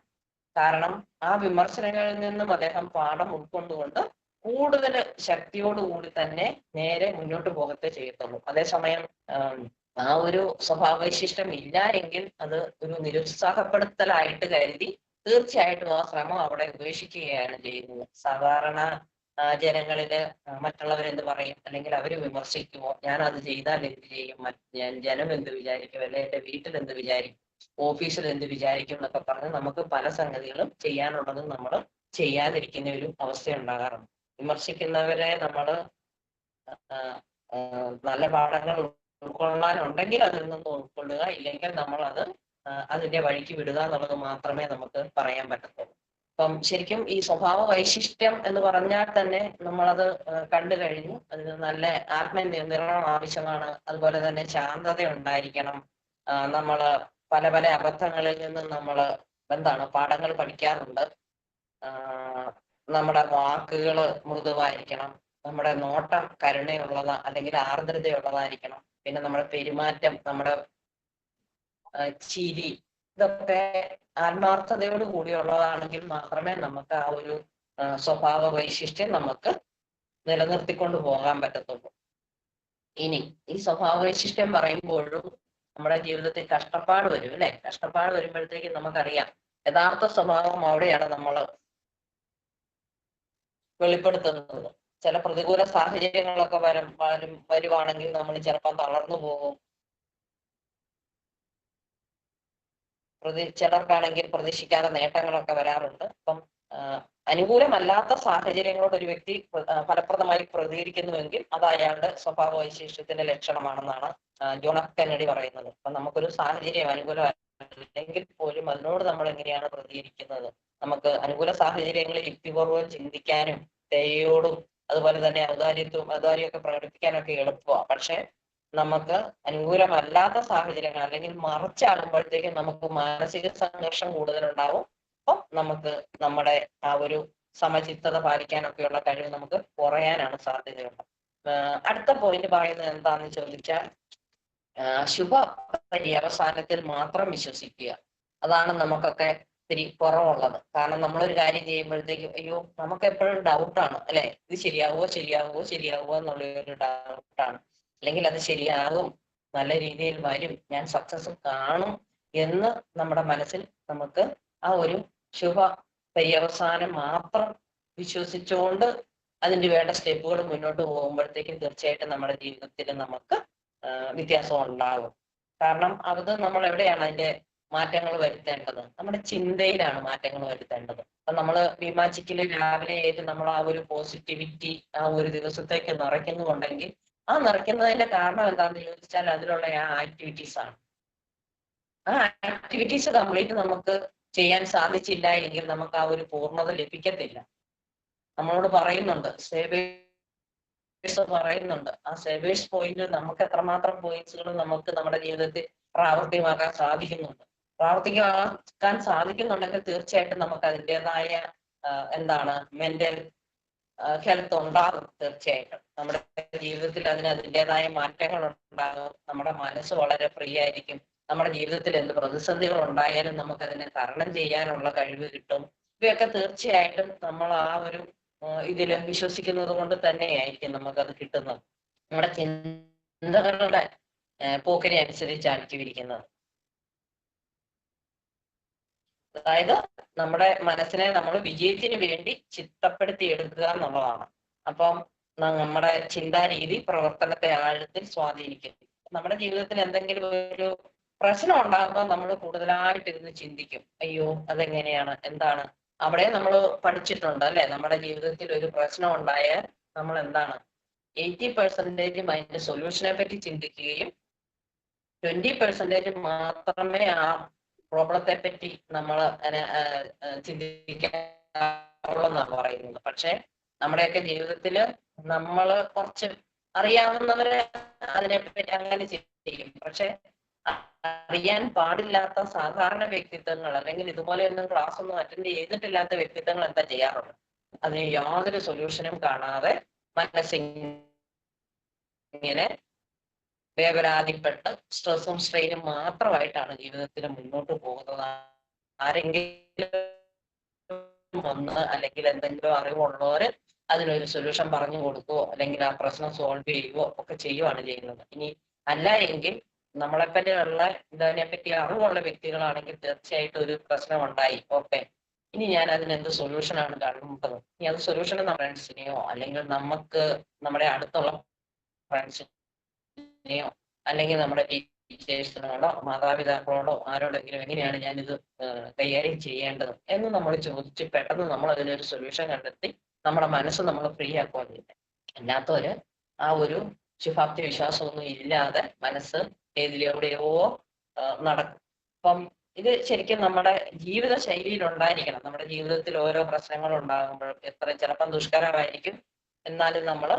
കാരണം ആ വിമർശനങ്ങളിൽ നിന്നും അദ്ദേഹം പാഠം ഉൾക്കൊണ്ടുകൊണ്ട് കൂടുതൽ ശക്തിയോടുകൂടി തന്നെ നേരെ മുന്നോട്ട് പോകത്തേ ചെയ്യത്തുള്ളൂ. അതേസമയം ആ ഒരു സ്വഭാവവൈശിഷ്ട്യം ഇല്ല എങ്കിൽ അത് ഒരു നിരുത്സാഹപ്പെടുത്തലായിട്ട് കരുതി തീർച്ചയായിട്ടും ആ ശ്രമം അവിടെ ഉപേക്ഷിക്കുകയാണ് ചെയ്യുന്നത്. സാധാരണ ജനങ്ങളില് മറ്റുള്ളവരെന്ത് പറയും, അല്ലെങ്കിൽ അവര് വിമർശിക്കുമോ, ഞാൻ അത് ചെയ്താൽ എന്ത് ചെയ്യും, ഞാൻ ജനം എന്ത് വിചാരിക്കും, അല്ലെങ്കിൽ എന്റെ വീട്ടിൽ എന്ത് വിചാരിക്കും, ഓഫീസിൽ എന്ത് വിചാരിക്കും എന്നൊക്കെ പറഞ്ഞ് നമുക്ക് പല സംഗതികളും ചെയ്യാനുള്ളതും നമ്മൾ ചെയ്യാതിരിക്കുന്ന ഒരു അവസ്ഥ ഉണ്ടാകാറുണ്ട്. വിമർശിക്കുന്നവരെ നമ്മൾ നല്ല പാഠങ്ങൾ ഉൾക്കൊള്ളാനുണ്ടെങ്കിൽ അതിൽ നിന്ന് ഉൾക്കൊള്ളുക, ഇല്ലെങ്കിൽ നമ്മൾ അത് അതിന്റെ വഴിക്ക് വിടുക എന്നുള്ളത് മാത്രമേ നമുക്ക് പറയാൻ പറ്റത്തുള്ളൂ. അപ്പം ശരിക്കും ഈ സ്വഭാവ വൈശിഷ്ട്യം എന്ന് പറഞ്ഞാൽ തന്നെ നമ്മളത് കണ്ടു കഴിഞ്ഞു. അതിന് നല്ല ആത്മനിയന്ത്രണം ആവശ്യമാണ്. അതുപോലെ തന്നെ ശാന്തത ഉണ്ടായിരിക്കണം. നമ്മള് പല പല അബദ്ധങ്ങളിൽ നിന്നും നമ്മൾ പാഠങ്ങൾ പഠിക്കാറുണ്ട്. നമ്മുടെ വാക്കുകൾ മൃദുവായിരിക്കണം. നമ്മുടെ നോട്ടം കരുണയുള്ളതാ അല്ലെങ്കിൽ ആർദ്രതയുള്ളതായിരിക്കണം. പിന്നെ നമ്മുടെ പെരുമാറ്റം, നമ്മുടെ ചിരി, ഇതൊക്കെ ആത്മാർത്ഥതയോട് കൂടിയുള്ളതാണെങ്കിൽ മാത്രമേ നമുക്ക് ആ ഒരു സ്വഭാവ വൈശിഷ്ട്യം നമുക്ക് നിലനിർത്തിക്കൊണ്ട് പോകാൻ പറ്റത്തുള്ളൂ. ഇനി ഈ സ്വഭാവ വൈശിഷ്ട്യം പറയുമ്പോഴും നമ്മുടെ ജീവിതത്തിൽ കഷ്ടപ്പാട് വരും അല്ലെ. കഷ്ടപ്പാട് വരുമ്പോഴത്തേക്ക് നമുക്കറിയാം യഥാർത്ഥ സ്വഭാവം അവിടെയാണ് നമ്മൾ വെളിപ്പെടുത്തുന്നത്. ചില പ്രതികൂല സാഹചര്യങ്ങളൊക്കെ വരുവാണെങ്കിൽ നമ്മൾ ചിലപ്പോൾ തളർന്നു പോകും. ചിലർക്കാണെങ്കിൽ പ്രതീക്ഷിക്കാതെ നേട്ടങ്ങളൊക്കെ വരാറുണ്ട്. അപ്പം അനുകൂലമല്ലാത്ത സാഹചര്യങ്ങളോട് ഒരു വ്യക്തി ഫലപ്രദമായി പ്രതികരിക്കുന്നുവെങ്കിൽ അത് അയാളുടെ സ്വഭാവ വൈശിഷ്ട്യത്തിന്റെ ലക്ഷണമാണെന്നാണ് ജോൺ എഫ് കെന്നഡി പറയുന്നത്. അപ്പൊ നമുക്കൊരു സാഹചര്യം അനുകൂലമല്ലെങ്കിൽ പോലും അതിനോട് നമ്മൾ എങ്ങനെയാണ് പ്രതികരിക്കുന്നത്, നമുക്ക് അനുകൂല സാഹചര്യങ്ങളിൽ യുക്തിപൂർവ്വം ചിന്തിക്കാനും ദയയോടും അതുപോലെ തന്നെ ഔദാര്യമൊക്കെ പ്രകടിപ്പിക്കാനൊക്കെ എളുപ്പമാണ്. പക്ഷെ നമുക്ക് അനുകൂലമല്ലാത്ത സാഹചര്യങ്ങൾ അല്ലെങ്കിൽ മറിച്ചാകുമ്പോഴത്തേക്കും നമുക്ക് മാനസിക സംഘർഷം കൂടുതലുണ്ടാവും. അപ്പം നമുക്ക് നമ്മുടെ ആ ഒരു സമചിത്തത പാലിക്കാനൊക്കെയുള്ള കഴിവ് നമുക്ക് കുറയാനാണ് സാധ്യതയുള്ളത്. അടുത്ത പോയിന്റ് പറയുന്നത് എന്താണെന്ന് ചോദിച്ചാൽ ശുഭ പര്യവസാനത്തിൽ മാത്രം വിശ്വസിക്കുക. അതാണ് നമുക്കൊക്കെ ഇത്തിരി കുറവുള്ളത്. കാരണം നമ്മളൊരു കാര്യം ചെയ്യുമ്പോഴത്തേക്കും അയ്യോ നമുക്ക് എപ്പോഴും ഡൗട്ടാണ് അല്ലെ, ഇത് ശരിയാവുമോ എന്നുള്ളൊരു ഡൗട്ടാണ്. അല്ലെങ്കിൽ അത് ശരിയാകും, നല്ല രീതിയിൽ വരും, ഞാൻ സക്സസ് കാണും എന്ന് നമ്മുടെ മനസ്സിൽ നമുക്ക് ആ ഒരു ശുഭ പര്യവസാനം മാത്രം വിശ്വസിച്ചുകൊണ്ട് അതിന്റെ വേണ്ട സ്റ്റെപ്പുകൾ മുന്നോട്ട് പോകുമ്പോഴത്തേക്കും തീർച്ചയായിട്ടും നമ്മുടെ ജീവിതത്തിൽ നമുക്ക് വ്യത്യാസം ഉണ്ടാകും. കാരണം അത് നമ്മൾ എവിടെയാണ് അതിന്റെ മാറ്റങ്ങൾ വരുത്തേണ്ടത്? നമ്മുടെ ചിന്തയിലാണ് മാറ്റങ്ങൾ വരുത്തേണ്ടത്. അപ്പൊ നമ്മള് വിമാജിക്കല് രാവിലെ ആയിട്ട് നമ്മൾ ആ ഒരു പോസിറ്റിവിറ്റി ആ ഒരു ദിവസത്തേക്ക് നിറയ്ക്കുന്നുണ്ടെങ്കിൽ ആ നിറയ്ക്കുന്നതിന്റെ കാരണം എന്താണെന്ന് ചോദിച്ചാൽ അതിലുള്ള ആ ആക്ടിവിറ്റീസ് ആണ്. ആ ആക്ടിവിറ്റീസ് കംപ്ലീറ്റ് നമുക്ക് ചെയ്യാൻ സാധിച്ചില്ല എങ്കിൽ നമുക്ക് ആ ഒരു പൂർണ്ണത ലഭിക്കത്തില്ല. നമ്മളോട് പറയുന്നുണ്ട്, സേവേഴ്സ് പറയുന്നുണ്ട്, ആ സേവേഴ്സ് പോയിന്റ് നമുക്ക് എത്രമാത്രം പോയിന്റ്സുകൾ നമുക്ക് നമ്മുടെ ജീവിതത്തിൽ പ്രാവർത്തികമാക്കാൻ സാധിക്കുന്നുണ്ടെങ്കിൽ തീർച്ചയായിട്ടും നമുക്ക് അതിൻ്റെതായ മെന്റൽ ഹെൽത്ത് ഉണ്ടാകും. തീർച്ചയായിട്ടും നമ്മുടെ ജീവിതത്തിൽ അതിൻ്റെതായ മാറ്റങ്ങൾ ഉണ്ടാകും. നമ്മുടെ മനസ്സ് വളരെ ഫ്രീ ആയിരിക്കും. നമ്മുടെ ജീവിതത്തിൽ എന്ത് പ്രതിസന്ധികൾ ഉണ്ടായാലും നമുക്ക് അതിനെ തരണം ചെയ്യാനുള്ള കഴിവ് കിട്ടും. ഇവയൊക്കെ തീർച്ചയായിട്ടും നമ്മൾ ആ ഒരു ഇതിൽ വിശ്വസിക്കുന്നത് കൊണ്ട് തന്നെയായിരിക്കും നമുക്കത് കിട്ടുന്നത്. നമ്മുടെ ചിന്തകളുടെ പോക്കിനെ അനുസരിച്ചായിരിക്കും ഇരിക്കുന്നത്. അതായത് നമ്മുടെ മനസ്സിനെ നമ്മൾ വിജയത്തിന് വേണ്ടി ചിട്ടപ്പെടുത്തി എടുക്കുക എന്നുള്ളതാണ്. അപ്പം നമ്മുടെ ചിന്താരീതി പ്രവർത്തനത്തെ ആഴത്തിൽ സ്വാധീനിക്കും. നമ്മുടെ ജീവിതത്തിൽ എന്തെങ്കിലും ഒരു പ്രശ്നം ഉണ്ടാകുമ്പോൾ നമ്മൾ കൂടുതലായിട്ട് ഇരുന്ന് ചിന്തിക്കും, അയ്യോ അതെങ്ങനെയാണ്, എന്താണ്. അവിടെ നമ്മൾ പഠിച്ചിട്ടുണ്ട് അല്ലെ, നമ്മുടെ ജീവിതത്തിൽ ഒരു പ്രശ്നം ഉണ്ടായാൽ നമ്മൾ 80% അതിന്റെ സൊല്യൂഷനെ പറ്റി ചിന്തിക്കുകയും 20% മാത്രമേ ആ പ്രോബ്ലത്തെ പറ്റി നമ്മൾ ചിന്തിക്കാറുള്ളെന്നാണ് പറയുന്നത്. പക്ഷെ നമ്മുടെയൊക്കെ ജീവിതത്തിൽ നമ്മൾ കുറച്ച് അറിയാവുന്നവരെ അതിനെപ്പറ്റി അങ്ങനെ ചെയ്യും. പക്ഷെ അറിയാൻ പാടില്ലാത്ത സാധാരണ വ്യക്തിത്വങ്ങൾ അല്ലെങ്കിൽ ഇതുപോലെയൊന്നും ക്ലാസ് ഒന്നും അറ്റൻഡ് ചെയ്തിട്ടില്ലാത്ത വ്യക്തിത്വങ്ങൾ എന്താ ചെയ്യാറുണ്ട്? അതിന് യാതൊരു സൊല്യൂഷനും കാണാതെ മനസ്സിങ്ങനെ വേവലാതിപ്പെട്ട് സ്ട്രെസ്സും സ്ട്രെയിനും മാത്രമായിട്ടാണ് ജീവിതത്തിൽ മുന്നോട്ട് പോകുന്നത്. ആരെങ്കിലും വന്ന് അല്ലെങ്കിൽ എന്തെങ്കിലും അറിവുള്ളവര് അതിനൊരു സൊല്യൂഷൻ പറഞ്ഞു കൊടുക്കുകയോ അല്ലെങ്കിൽ ആ പ്രശ്നം സോൾവ് ചെയ്യുകയോ ഒക്കെ ചെയ്യുകയാണ് ചെയ്യുന്നത്. ഇനി അല്ല എങ്കിൽ നമ്മളെപ്പറ്റിയുള്ള ഇതിനെപ്പറ്റി അറിവുള്ള വ്യക്തികളാണെങ്കിൽ തീർച്ചയായിട്ടും ഒരു പ്രശ്നം ഉണ്ടായി, ഓക്കെ, ഇനി ഞാൻ അതിന് എന്ത് സൊല്യൂഷനാണ് കണ്ടെത്തുന്നത്? ഇനി അത് സൊല്യൂഷൻ നമ്മുടെ ഫ്രണ്ട്സിനെയോ അല്ലെങ്കിൽ നമുക്ക് നമ്മുടെ അടുത്തുള്ള ഫ്രണ്ട്സിനെയോ അല്ലെങ്കിൽ നമ്മുടെ ടീച്ചേഴ്സിനോടോ മാതാപിതാക്കളോടോ ആരോടെങ്കിലും എങ്ങനെയാണ് ഞാനിത് കൈകാര്യം ചെയ്യേണ്ടത് എന്ന് നമ്മൾ ചോദിച്ച് പെട്ടെന്ന് നമ്മൾ അതിനൊരു സൊല്യൂഷൻ കണ്ടെത്തി നമ്മുടെ മനസ്സ് നമ്മൾ ഫ്രീ ആക്കുവാനില്ല. അല്ലാത്തവര് ആ ഒരു ശുഭാപ്തി വിശ്വാസമൊന്നും ഇല്ലാതെ മനസ്സ് ഏതിലെവിടെയോ നടക്കും. അപ്പം ഇത് ശരിക്കും നമ്മുടെ ജീവിത ശൈലിയിൽ ഉണ്ടായിരിക്കണം. നമ്മുടെ ജീവിതത്തിൽ ഓരോ പ്രശ്നങ്ങൾ ഉണ്ടാകുമ്പോഴും ചിലപ്പം ദുഷ്കരമായിരിക്കും, എന്നാലും നമ്മൾ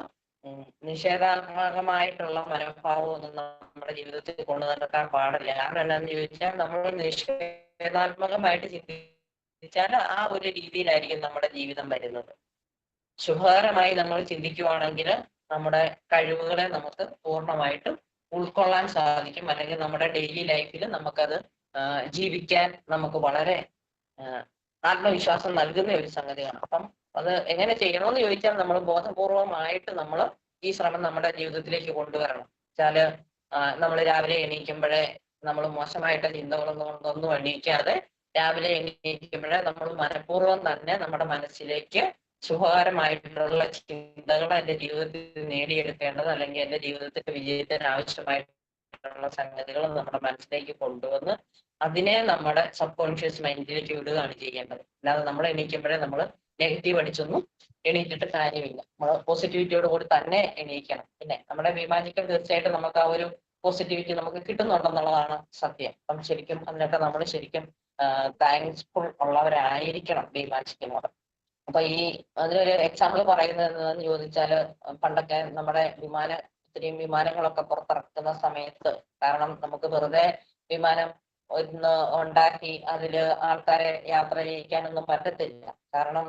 നിഷേധാത്മകമായിട്ടുള്ള മനോഭാവമൊന്നും നമ്മുടെ ജീവിതത്തിൽ കൊണ്ടു നടക്കാൻ പാടില്ല. കാരണം എന്താണെന്ന് ചോദിച്ചാൽ നമ്മൾ നിഷേധാത്മകമായിട്ട് ചിന്തിച്ചാൽ ആ ഒരു രീതിയിലായിരിക്കും നമ്മുടെ ജീവിതം വരുന്നത്. ശുഭകരമായി നമ്മൾ ചിന്തിക്കുവാണെങ്കിൽ നമ്മുടെ കഴിവുകളെ നമുക്ക് പൂർണ്ണമായിട്ടും ഉൾക്കൊള്ളാൻ സാധിക്കും, അല്ലെങ്കിൽ നമ്മുടെ ഡെയിലി ലൈഫിൽ നമുക്കത് ജീവിക്കാൻ നമുക്ക് വളരെ ആത്മവിശ്വാസം നൽകുന്ന ഒരു സംഗതിയാണ്. അപ്പം അത് എങ്ങനെ ചെയ്യണമെന്ന് ചോദിച്ചാൽ നമ്മൾ ബോധപൂർവമായിട്ട് നമ്മൾ ഈ ശ്രമം നമ്മുടെ ജീവിതത്തിലേക്ക് കൊണ്ടുവരണം. വെച്ചാല് നമ്മൾ രാവിലെ എണീക്കുമ്പോഴേ നമ്മൾ മോശമായിട്ട് ചിന്തകളൊന്നും എണീക്കാതെ രാവിലെ എണീക്കുമ്പോഴേ നമ്മൾ മനഃപൂർവ്വം തന്നെ നമ്മുടെ മനസ്സിലേക്ക് ശുഭകരമായിട്ടുള്ള ചിന്തകൾ എന്റെ ജീവിതത്തിൽ നേടിയെടുക്കേണ്ടത് അല്ലെങ്കിൽ എന്റെ ജീവിതത്തിന്റെ വിജയത്തിന് ആവശ്യമായിട്ടുള്ള സംഗതികൾ നമ്മുടെ മനസ്സിലേക്ക് കൊണ്ടുവന്ന് അതിനെ നമ്മുടെ സബ് കോൺഷ്യസ് മൈൻഡിലേക്ക് വിടുകയാണ് ചെയ്യേണ്ടത്. അല്ലാതെ നമ്മൾ എണീക്കുമ്പോഴേ നമ്മൾ നെഗറ്റീവ് അടിച്ചൊന്നും എണീറ്റിട്ട് കാര്യമില്ല. നമ്മൾ പോസിറ്റിവിറ്റിയോട് കൂടി തന്നെ എണീക്കണം. പിന്നെ നമ്മുടെ വിമാനിക്കൽ തീർച്ചയായിട്ടും നമുക്ക് ആ ഒരു പോസിറ്റിവിറ്റി നമുക്ക് കിട്ടുന്നുണ്ടെന്നുള്ളതാണ് സത്യം. അപ്പം ശരിക്കും അതിനൊക്കെ നമ്മൾ ശരിക്കും താങ്ക്സ്ഫുൾ ഉള്ളവരായിരിക്കണം വിമാനിക്കുന്നവർ. അപ്പൊ അതിനൊരു എക്സാമ്പിൾ പറയുന്നത് എന്താണെന്ന് ചോദിച്ചാല്, പണ്ടൊക്കെ നമ്മുടെ ഇത്രയും വിമാനങ്ങളൊക്കെ പുറത്തിറക്കുന്ന സമയത്ത്, കാരണം നമുക്ക് വെറുതെ വിമാനം ഒന്ന് ഉണ്ടാക്കി അതില് ആൾക്കാരെ യാത്ര ചെയ്യിക്കാനൊന്നും പറ്റത്തില്ല. കാരണം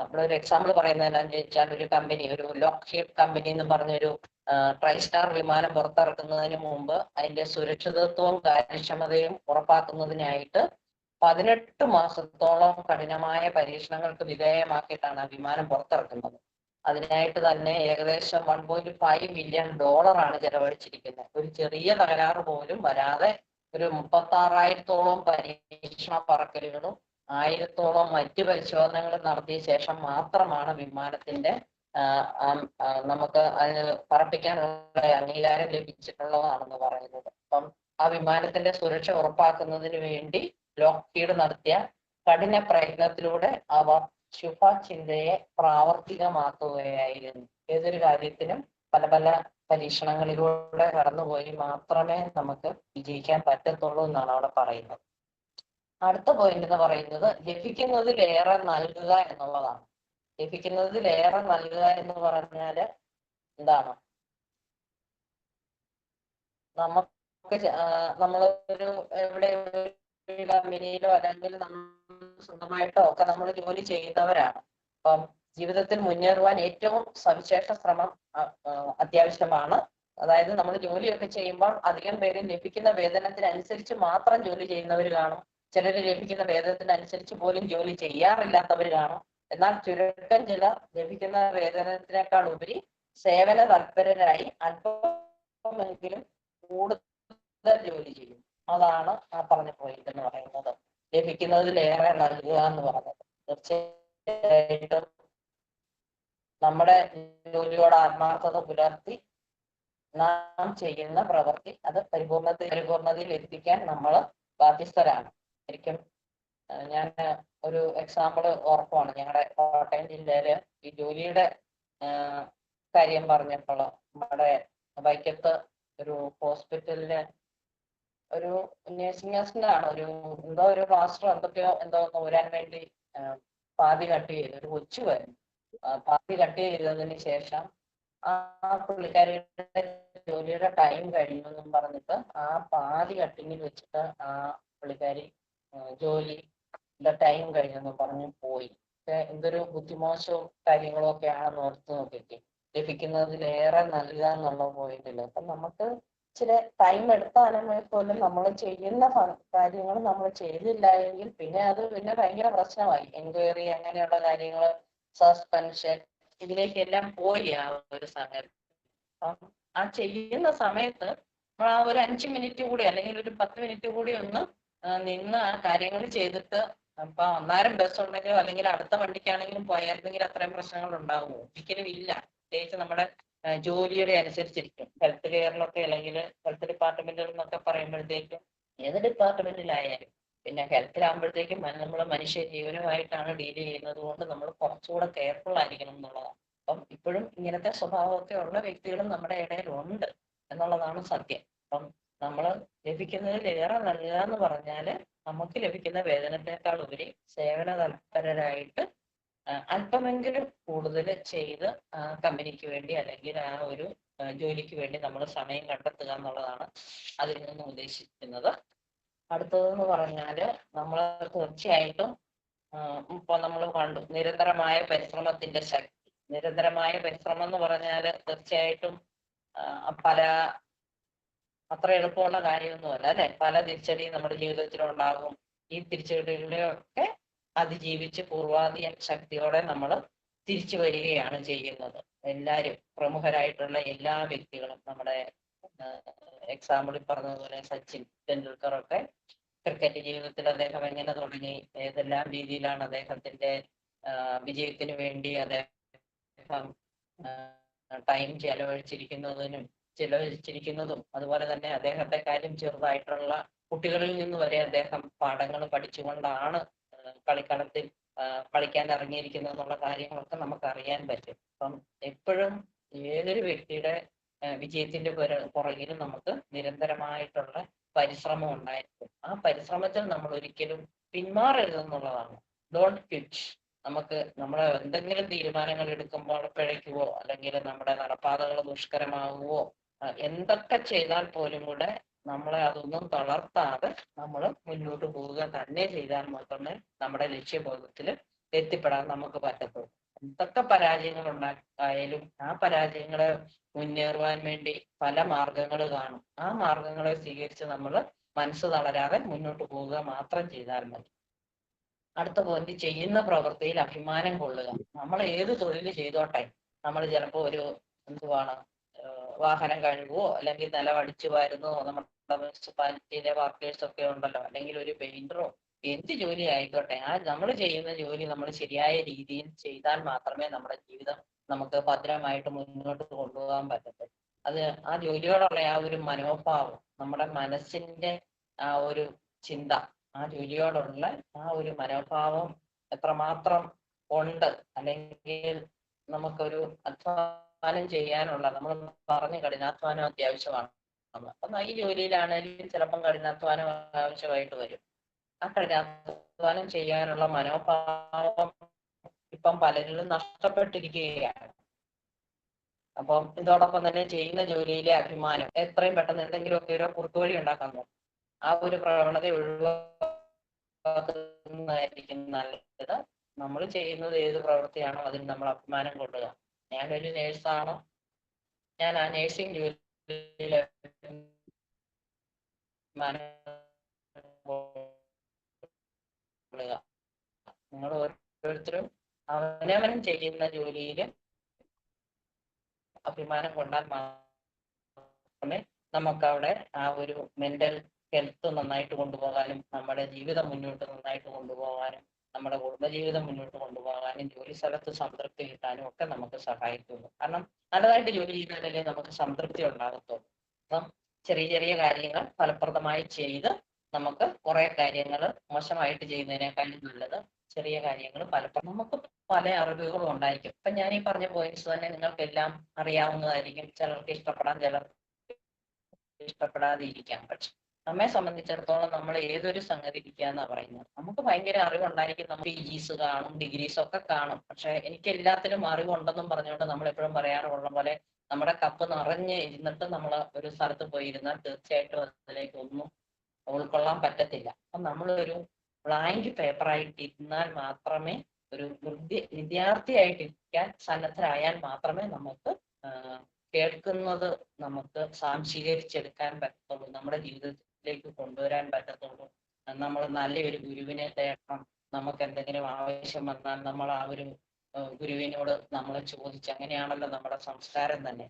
ഇവിടെ ഒരു എക്സാമ്പിൾ പറയുന്നത് എന്താണെന്ന് ചോദിച്ചാൽ, ഒരു കമ്പനി, ഒരു ലോക്ഹീഡ് കമ്പനി എന്ന് പറഞ്ഞൊരു ട്രൈസ്റ്റാർ വിമാനം പുറത്തിറക്കുന്നതിന് മുമ്പ് അതിന്റെ സുരക്ഷിതത്വവും കാര്യക്ഷമതയും ഉറപ്പാക്കുന്നതിനായിട്ട് 18 മാസത്തോളം കഠിനമായ പരീക്ഷണങ്ങൾക്ക് വിധേയമാക്കിയിട്ടാണ് ആ വിമാനം പുറത്തിറക്കുന്നത്. അതിനായിട്ട് തന്നെ ഏകദേശം $1.5 മില്യൺ ചെലവഴിച്ചിരിക്കുന്നത്. ഒരു ചെറിയ തകരാറ് പോലും വരാതെ ഒരു 36,000-ഓളം പരീക്ഷണ പറക്കലുകളും 1000-ഓളം മറ്റു പരിശോധനകളും നടത്തിയ ശേഷം മാത്രമാണ് വിമാനത്തിന്റെ നമുക്ക് അതിന് പറപ്പിക്കാനുള്ള അംഗീകാരം ലഭിച്ചിട്ടുള്ളതാണെന്ന് പറയുന്നത്. അപ്പം ആ വിമാനത്തിന്റെ സുരക്ഷ ഉറപ്പാക്കുന്നതിന് വേണ്ടി ലോക്ഹീഡ് നടത്തിയ കഠിന പ്രയത്നത്തിലൂടെ അവർ ശുഭചിന്തയെ പ്രാവർത്തികമാക്കുകയായിരുന്നു. ഏതൊരു കാര്യത്തിനും പല പല പരീക്ഷണങ്ങളിലൂടെ കടന്നുപോയി മാത്രമേ നമുക്ക് വിജയിക്കാൻ പറ്റത്തുള്ളൂ എന്നാണ് അവിടെ പറയുന്നത്. അടുത്ത പോയിന്റ് എന്ന് പറയുന്നത് ലഭിക്കുന്നതിലേറെ നൽകുക എന്നുള്ളതാണ്. ലഭിക്കുന്നതിലേറെ നൽകുക എന്ന് പറഞ്ഞാല് എന്താണ്? നമ്മളൊരു എവിടെ കമ്പനിയിലോ അല്ലെങ്കിൽ നമ്മൾ സ്വന്തമായിട്ടോ ഒക്കെ നമ്മൾ ജോലി ചെയ്യുന്നവരാണ്. അപ്പം ജീവിതത്തിൽ മുന്നേറുവാൻ ഏറ്റവും സവിശേഷ ശ്രമം അത്യാവശ്യമാണ്. അതായത് നമ്മൾ ജോലിയൊക്കെ ചെയ്യുമ്പോൾ അധികം പേര് ലഭിക്കുന്ന വേതനത്തിനനുസരിച്ച് മാത്രം ജോലി ചെയ്യുന്നവർ കാണും. ചിലർ ലഭിക്കുന്ന വേതനത്തിനനുസരിച്ച് പോലും ജോലി ചെയ്യാറില്ലാത്തവർ കാണും. എന്നാൽ ചുരുക്കം ചിലർ ലഭിക്കുന്ന വേതനത്തിനേക്കാൾ ഉപരി സേവന തൽപരരായി അല്പമെങ്കിലും കൂടുതൽ ജോലി ചെയ്യും. അതാണ് ആ പറഞ്ഞ പോയിന്റ് എന്ന് പറയുന്നത്, ലഭിക്കുന്നതിലേറെ നൽകുക എന്ന് പറയുന്നത്. തീർച്ചയായിട്ടും നമ്മുടെ ജോലിയോട് ആത്മാർത്ഥത പുലർത്തി നാം ചെയ്യുന്ന പ്രവൃത്തി അത് പരിപൂർണതയിൽ എത്തിക്കാൻ നമ്മൾ ബാധ്യസ്ഥരാണ്. ശരിക്കും ഞാൻ ഒരു എക്സാമ്പിൾ ഓർക്കുവാണ്. ഞങ്ങളുടെ കോട്ടയം ജില്ലയില് ഈ ജോലിയുടെ കാര്യം പറഞ്ഞപ്പോൾ നമ്മുടെ വൈക്കത്ത് ഒരു ഹോസ്പിറ്റലില് ഒരു നേഴ്സിംഗ് അസിസ്റ്റന്റ് ആണ്, ഒരു പ്ലാസ്റ്റർ എന്തോ ഊരാൻ വേണ്ടി പാതി കട്ട് ചെയ്തു. ഒരു കൊച്ചു വരുന്നു. പാതി കട്ട് ചെയ്തതിന് ശേഷം ആ പുള്ളിക്കാരിയുടെ ജോലിയുടെ ടൈം കഴിഞ്ഞു എന്നും പറഞ്ഞിട്ട് ആ പാതി കട്ടിങ്ങിൽ വെച്ചിട്ട് ആ പുള്ളിക്കാരി ജോലിയുടെ ടൈം കഴിഞ്ഞെന്ന് പറഞ്ഞ് പോയി. എന്തൊരു ബുദ്ധിമോശവും കാര്യങ്ങളും ഒക്കെ ആണെന്ന് ഓർത്ത് നോക്കിയിട്ട് ലഭിക്കുന്നതിലേറെ നൽകുക എന്നുള്ള പോയിന്റില്ല. അപ്പൊ നമുക്ക് ഇച്ചിരി ടൈം എടുത്താണെങ്കിൽ പോലും നമ്മൾ ചെയ്യുന്ന കാര്യങ്ങൾ നമ്മൾ ചെയ്തില്ല എങ്കിൽ പിന്നെ അത് പിന്നെ ഭയങ്കര പ്രശ്നമായി. എൻക്വയറി അങ്ങനെയുള്ള കാര്യങ്ങൾ, സസ്പെൻഷൻ, ഇതിലേക്കെല്ലാം പോയി ആ ഒരു സംഗതി. അപ്പം ആ ചെയ്യുന്ന സമയത്ത് നമ്മൾ ആ ഒരു 5 മിനിറ്റ് കൂടി അല്ലെങ്കിൽ ഒരു 10 മിനിറ്റ് കൂടി ഒന്ന് നിന്ന് ആ കാര്യങ്ങൾ ചെയ്തിട്ട് അപ്പൊ അന്നേരം ബസ് ഉണ്ടെങ്കിലോ അല്ലെങ്കിൽ അടുത്ത വണ്ടിക്കാണെങ്കിലും പോയായിരുന്നെങ്കിൽ അത്രയും പ്രശ്നങ്ങൾ ഉണ്ടാകുമോ? ഒരിക്കലും ഇല്ല. പ്രത്യേകിച്ച് നമ്മുടെ ജോലിയുടെ അനുസരിച്ചിരിക്കും. ഹെൽത്ത് കെയറിലൊക്കെ അല്ലെങ്കിൽ ഹെൽത്ത് ഡിപ്പാർട്ട്മെന്റിൽ എന്നൊക്കെ പറയുമ്പോഴത്തേക്കും ഏത് ഡിപ്പാർട്ട്മെന്റിലായാലും പിന്നെ ഹെൽത്തിലാകുമ്പോഴത്തേക്കും നമ്മൾ മനുഷ്യ ജീവനുമായിട്ടാണ് ഡീൽ ചെയ്യുന്നത് കൊണ്ട് നമ്മൾ കുറച്ചുകൂടെ കെയർഫുൾ ആയിരിക്കണം എന്നുള്ളതാണ്. അപ്പം ഇപ്പോഴും ഇങ്ങനത്തെ സ്വഭാവമൊക്കെ ഉള്ള വ്യക്തികളും നമ്മുടെ ഇടയിൽ ഉണ്ട് എന്നുള്ളതാണ് സത്യം. അപ്പം നമ്മൾ ലഭിക്കുന്നതിലേറെ നൽകുക എന്ന് പറഞ്ഞാല് നമുക്ക് ലഭിക്കുന്ന വേതനത്തെക്കാൾ ഉപരി സേവന തൽപരരായിട്ട് അല്പമെങ്കിലും കൂടുതൽ ചെയ്ത് ആ കമ്പനിക്ക് വേണ്ടി അല്ലെങ്കിൽ ആ ഒരു ജോലിക്ക് വേണ്ടി നമ്മൾ സമയം കണ്ടെത്തുക എന്നുള്ളതാണ് അതിൽ നിന്ന് ഉദ്ദേശിക്കുന്നത്. അടുത്തതെന്ന് പറഞ്ഞാല് നമ്മൾ തീർച്ചയായിട്ടും ഇപ്പൊ നമ്മൾ കണ്ടു നിരന്തരമായ പരിശ്രമത്തിന്റെ ശക്തി. നിരന്തരമായ പരിശ്രമം എന്ന് പറഞ്ഞാല് തീർച്ചയായിട്ടും പല അത്ര എളുപ്പമുള്ള കാര്യമൊന്നുമല്ല അല്ലെ. പല തിരിച്ചടിയും നമ്മുടെ ജീവിതത്തിൽ ഉണ്ടാകും. ഈ തിരിച്ചടികളെയൊക്കെ അതിജീവിച്ച് പൂർവാധി ശക്തിയോടെ നമ്മൾ തിരിച്ചു വരികയാണ് ചെയ്യുന്നത്. എല്ലാവരും പ്രമുഖരായിട്ടുള്ള എല്ലാ വ്യക്തികളും നമ്മുടെ എക്സാമ്പിളിൽ പറഞ്ഞതുപോലെ സച്ചിൻ ടെണ്ടുൽക്കർ ഒക്കെ ക്രിക്കറ്റ് ജീവിതത്തിൽ അദ്ദേഹം എങ്ങനെ തുടങ്ങി, ഏതെല്ലാം രീതിയിലാണ് അദ്ദേഹത്തിന്റെ വിജയത്തിന് വേണ്ടി അദ്ദേഹം ടൈം ചെലവഴിച്ചിരിക്കുന്നതും അതുപോലെ തന്നെ അദ്ദേഹത്തെക്കാളും ചെറുതായിട്ടുള്ള കുട്ടികളിൽ നിന്ന് വരെ അദ്ദേഹം പാഠങ്ങൾ പഠിച്ചുകൊണ്ടാണ് കളിക്കളത്തിൽ കളിക്കാൻ ഇറങ്ങിയിരിക്കുന്നത് എന്നുള്ള കാര്യങ്ങളൊക്കെ നമുക്ക് അറിയാൻ പറ്റും. അപ്പം എപ്പോഴും ഏതൊരു വ്യക്തിയുടെ വിജയത്തിന്റെ പുറകിലും നമുക്ക് നിരന്തരമായിട്ടുള്ള പരിശ്രമം ഉണ്ടായിരിക്കും. ആ പരിശ്രമത്തിൽ നമ്മൾ ഒരിക്കലും പിന്മാറരുതെന്നുള്ളതാണ്. Don't quit. നമ്മൾ എന്തെങ്കിലും തീരുമാനങ്ങൾ എടുക്കുമ്പോൾ പിഴയ്ക്കുവോ അല്ലെങ്കിൽ നമ്മുടെ നടപ്പാതകൾ ദുഷ്കരമാകുവോ എന്തൊക്കെ ചെയ്താൽ പോലും കൂടെ നമ്മളെ അതൊന്നും തളർത്താതെ നമ്മൾ മുന്നോട്ട് പോവുക തന്നെ ചെയ്താൽ മാത്രമേ നമ്മുടെ ലക്ഷ്യബോധത്തിൽ എത്തിപ്പെടാൻ നമുക്ക് പറ്റത്തുള്ളൂ. എന്തൊക്കെ പരാജയങ്ങൾ ഉണ്ടായാലും ആ പരാജയങ്ങളെ മുന്നേറുവാൻ വേണ്ടി പല മാർഗങ്ങൾ കാണും. ആ മാർഗങ്ങളെ സ്വീകരിച്ച് നമ്മൾ മനസ്സ് തളരാതെ മുന്നോട്ട് പോവുക മാത്രം ചെയ്താൽ മതി. അടുത്ത പോയിന്റ്, ചെയ്യുന്ന പ്രവൃത്തിയിൽ അഭിമാനം കൊള്ളുക. നമ്മൾ ഏത് തൊഴിൽ ചെയ്തോട്ടെ, നമ്മൾ ചിലപ്പോൾ ഒരു വാഹനം കഴുകുവോ അല്ലെങ്കിൽ നിലമടിച്ചു വാരുന്നോ, നമ്മുടെ മുനിസിപ്പാലിറ്റിയിലെ വർക്കേഴ്സ് ഒക്കെ ഉണ്ടല്ലോ, അല്ലെങ്കിൽ ഒരു പെയിന്ററോ, എന്ത് ജോലി ആയിക്കോട്ടെ, നമ്മൾ ചെയ്യുന്ന ജോലി നമ്മൾ ശരിയായ രീതിയിൽ ചെയ്താൽ മാത്രമേ നമ്മുടെ ജീവിതം നമുക്ക് ഭദ്രമായിട്ട് മുന്നോട്ട് കൊണ്ടുപോകാൻ പറ്റത്തുള്ളൂ. അത് ആ ജോലിയോടുള്ള ആ ഒരു മനോഭാവം, നമ്മുടെ മനസ്സിന്റെ ആ ഒരു ചിന്ത, ആ ജോലിയോടുള്ള ആ ഒരു മനോഭാവം എത്രമാത്രം ഉണ്ട്, അല്ലെങ്കിൽ നമുക്കൊരു അധ്വാനം ചെയ്യാനുള്ള, നമ്മൾ പറഞ്ഞ കഠിനാധ്വാനം അത്യാവശ്യമാണ്. അപ്പം ഈ ജോലിയിലാണെങ്കിലും ചിലപ്പം കഠിനാധ്വാനം ആവശ്യമായിട്ട് വരും. ആ കഠിനാധ്വാനം ചെയ്യാനുള്ള മനോഭാവം ഇപ്പം പലരിലും നഷ്ടപ്പെട്ടിരിക്കുകയാണ്. അപ്പം ഇതോടൊപ്പം തന്നെ ചെയ്യുന്ന ജോലിയിലെ അഭിമാനം, എത്രയും പെട്ടെന്ന് എന്തെങ്കിലുമൊക്കെ ഒരു കുറുക്കുവഴി ഉണ്ടാക്കാൻ നോക്കും. ആ ഒരു പ്രവണത ഒഴിവാക്കുന്നതായിരിക്കും നല്ലത്. നമ്മൾ ചെയ്യുന്നത് ഏത് പ്രവൃത്തിയാണോ അതിന് നമ്മൾ അഭിമാനം കൊള്ളുക. ഞാനൊരു നേഴ്സാണോ, ഞാൻ ആ നേഴ്സിംഗ് ജോലിയിൽ നിങ്ങൾ ഓരോരുത്തരും അവനവനും ചെയ്യുന്ന ജോലിയിൽ അഭിമാനം കൊണ്ടാൽ മാത്രമേ നമുക്കവിടെ ആ ഒരു മെന്റൽ ഹെൽത്ത് നന്നായിട്ട് കൊണ്ടുപോകാനും നമ്മുടെ ജീവിതം മുന്നോട്ട് നന്നായിട്ട് കൊണ്ടുപോകാനും നമ്മുടെ കുടുംബജീവിതം മുന്നോട്ട് കൊണ്ടുപോകാനും ജോലി സ്ഥലത്ത് സംതൃപ്തി കിട്ടാനും ഒക്കെ നമുക്ക് സഹായിക്കുന്നു. കാരണം നല്ലതായിട്ട് ജോലി ചെയ്താലല്ലേ നമുക്ക് സംതൃപ്തി ഉണ്ടാകത്തുള്ളൂ. അപ്പം ചെറിയ ചെറിയ കാര്യങ്ങൾ ഫലപ്രദമായി ചെയ്ത് നമുക്ക് കുറെ കാര്യങ്ങൾ മോശമായിട്ട് ചെയ്യുന്നതിനേക്കാളും നല്ലത് ചെറിയ കാര്യങ്ങൾ പലപ്പോഴും നമുക്ക് പല അറിവുകളും ഉണ്ടായിരിക്കും. ഇപ്പൊ ഞാൻ ഈ പറഞ്ഞ പോയിന്റ്സ് തന്നെ നിങ്ങൾക്കെല്ലാം അറിയാവുന്നതായിരിക്കും. ചിലർക്ക് ഇഷ്ടപ്പെടാൻ, ചിലർക്ക് ഇഷ്ടപ്പെടാതെ ഇരിക്കാം. പക്ഷെ നമ്മെ സംബന്ധിച്ചിടത്തോളം നമ്മൾ ഏതൊരു സംഗതി ഇരിക്കാന്നാ പറയുന്നത്. നമുക്ക് ഭയങ്കര അറിവുണ്ടായിരിക്കും, നമുക്ക് PGs കാണും, ഡിഗ്രീസ് ഒക്കെ കാണും. പക്ഷെ എനിക്ക് എല്ലാത്തിലും അറിവുണ്ടെന്നും പറഞ്ഞുകൊണ്ട് നമ്മൾ എപ്പോഴും പറയാറുള്ള പോലെ നമ്മുടെ കപ്പ് നിറഞ്ഞ് ഇരുന്നിട്ട് നമ്മൾ ഒരു സ്ഥലത്ത് പോയി ഇരുന്നാൽ തീർച്ചയായിട്ടും അതിലേക്ക് ഒന്നും ഉൾക്കൊള്ളാൻ പറ്റത്തില്ല. അപ്പൊ നമ്മളൊരു ബ്ലാങ്ക് പേപ്പറായിട്ട് ഇരുന്നാൽ മാത്രമേ, ഒരു വിദ്യാർത്ഥിയായിട്ടിരിക്കാൻ സന്നദ്ധരായാൽ മാത്രമേ നമുക്ക് കേൾക്കുന്നത് നമുക്ക് സ്വാംശീകരിച്ചെടുക്കാൻ പറ്റത്തുള്ളൂ, നമ്മുടെ ജീവിതത്തിലേക്ക് കൊണ്ടുവരാൻ പറ്റത്തുള്ളൂ. നമ്മൾ നല്ലൊരു ഗുരുവിനെ തേടണം. നമുക്ക് എന്തെങ്കിലും ആവശ്യം വന്നാൽ നമ്മൾ ആ ഒരു ഗുരുവിനോട് നമ്മൾ ചോദിച്ച്, അങ്ങനെയാണല്ലോ നമ്മുടെ സംസ്കാരം തന്നെ.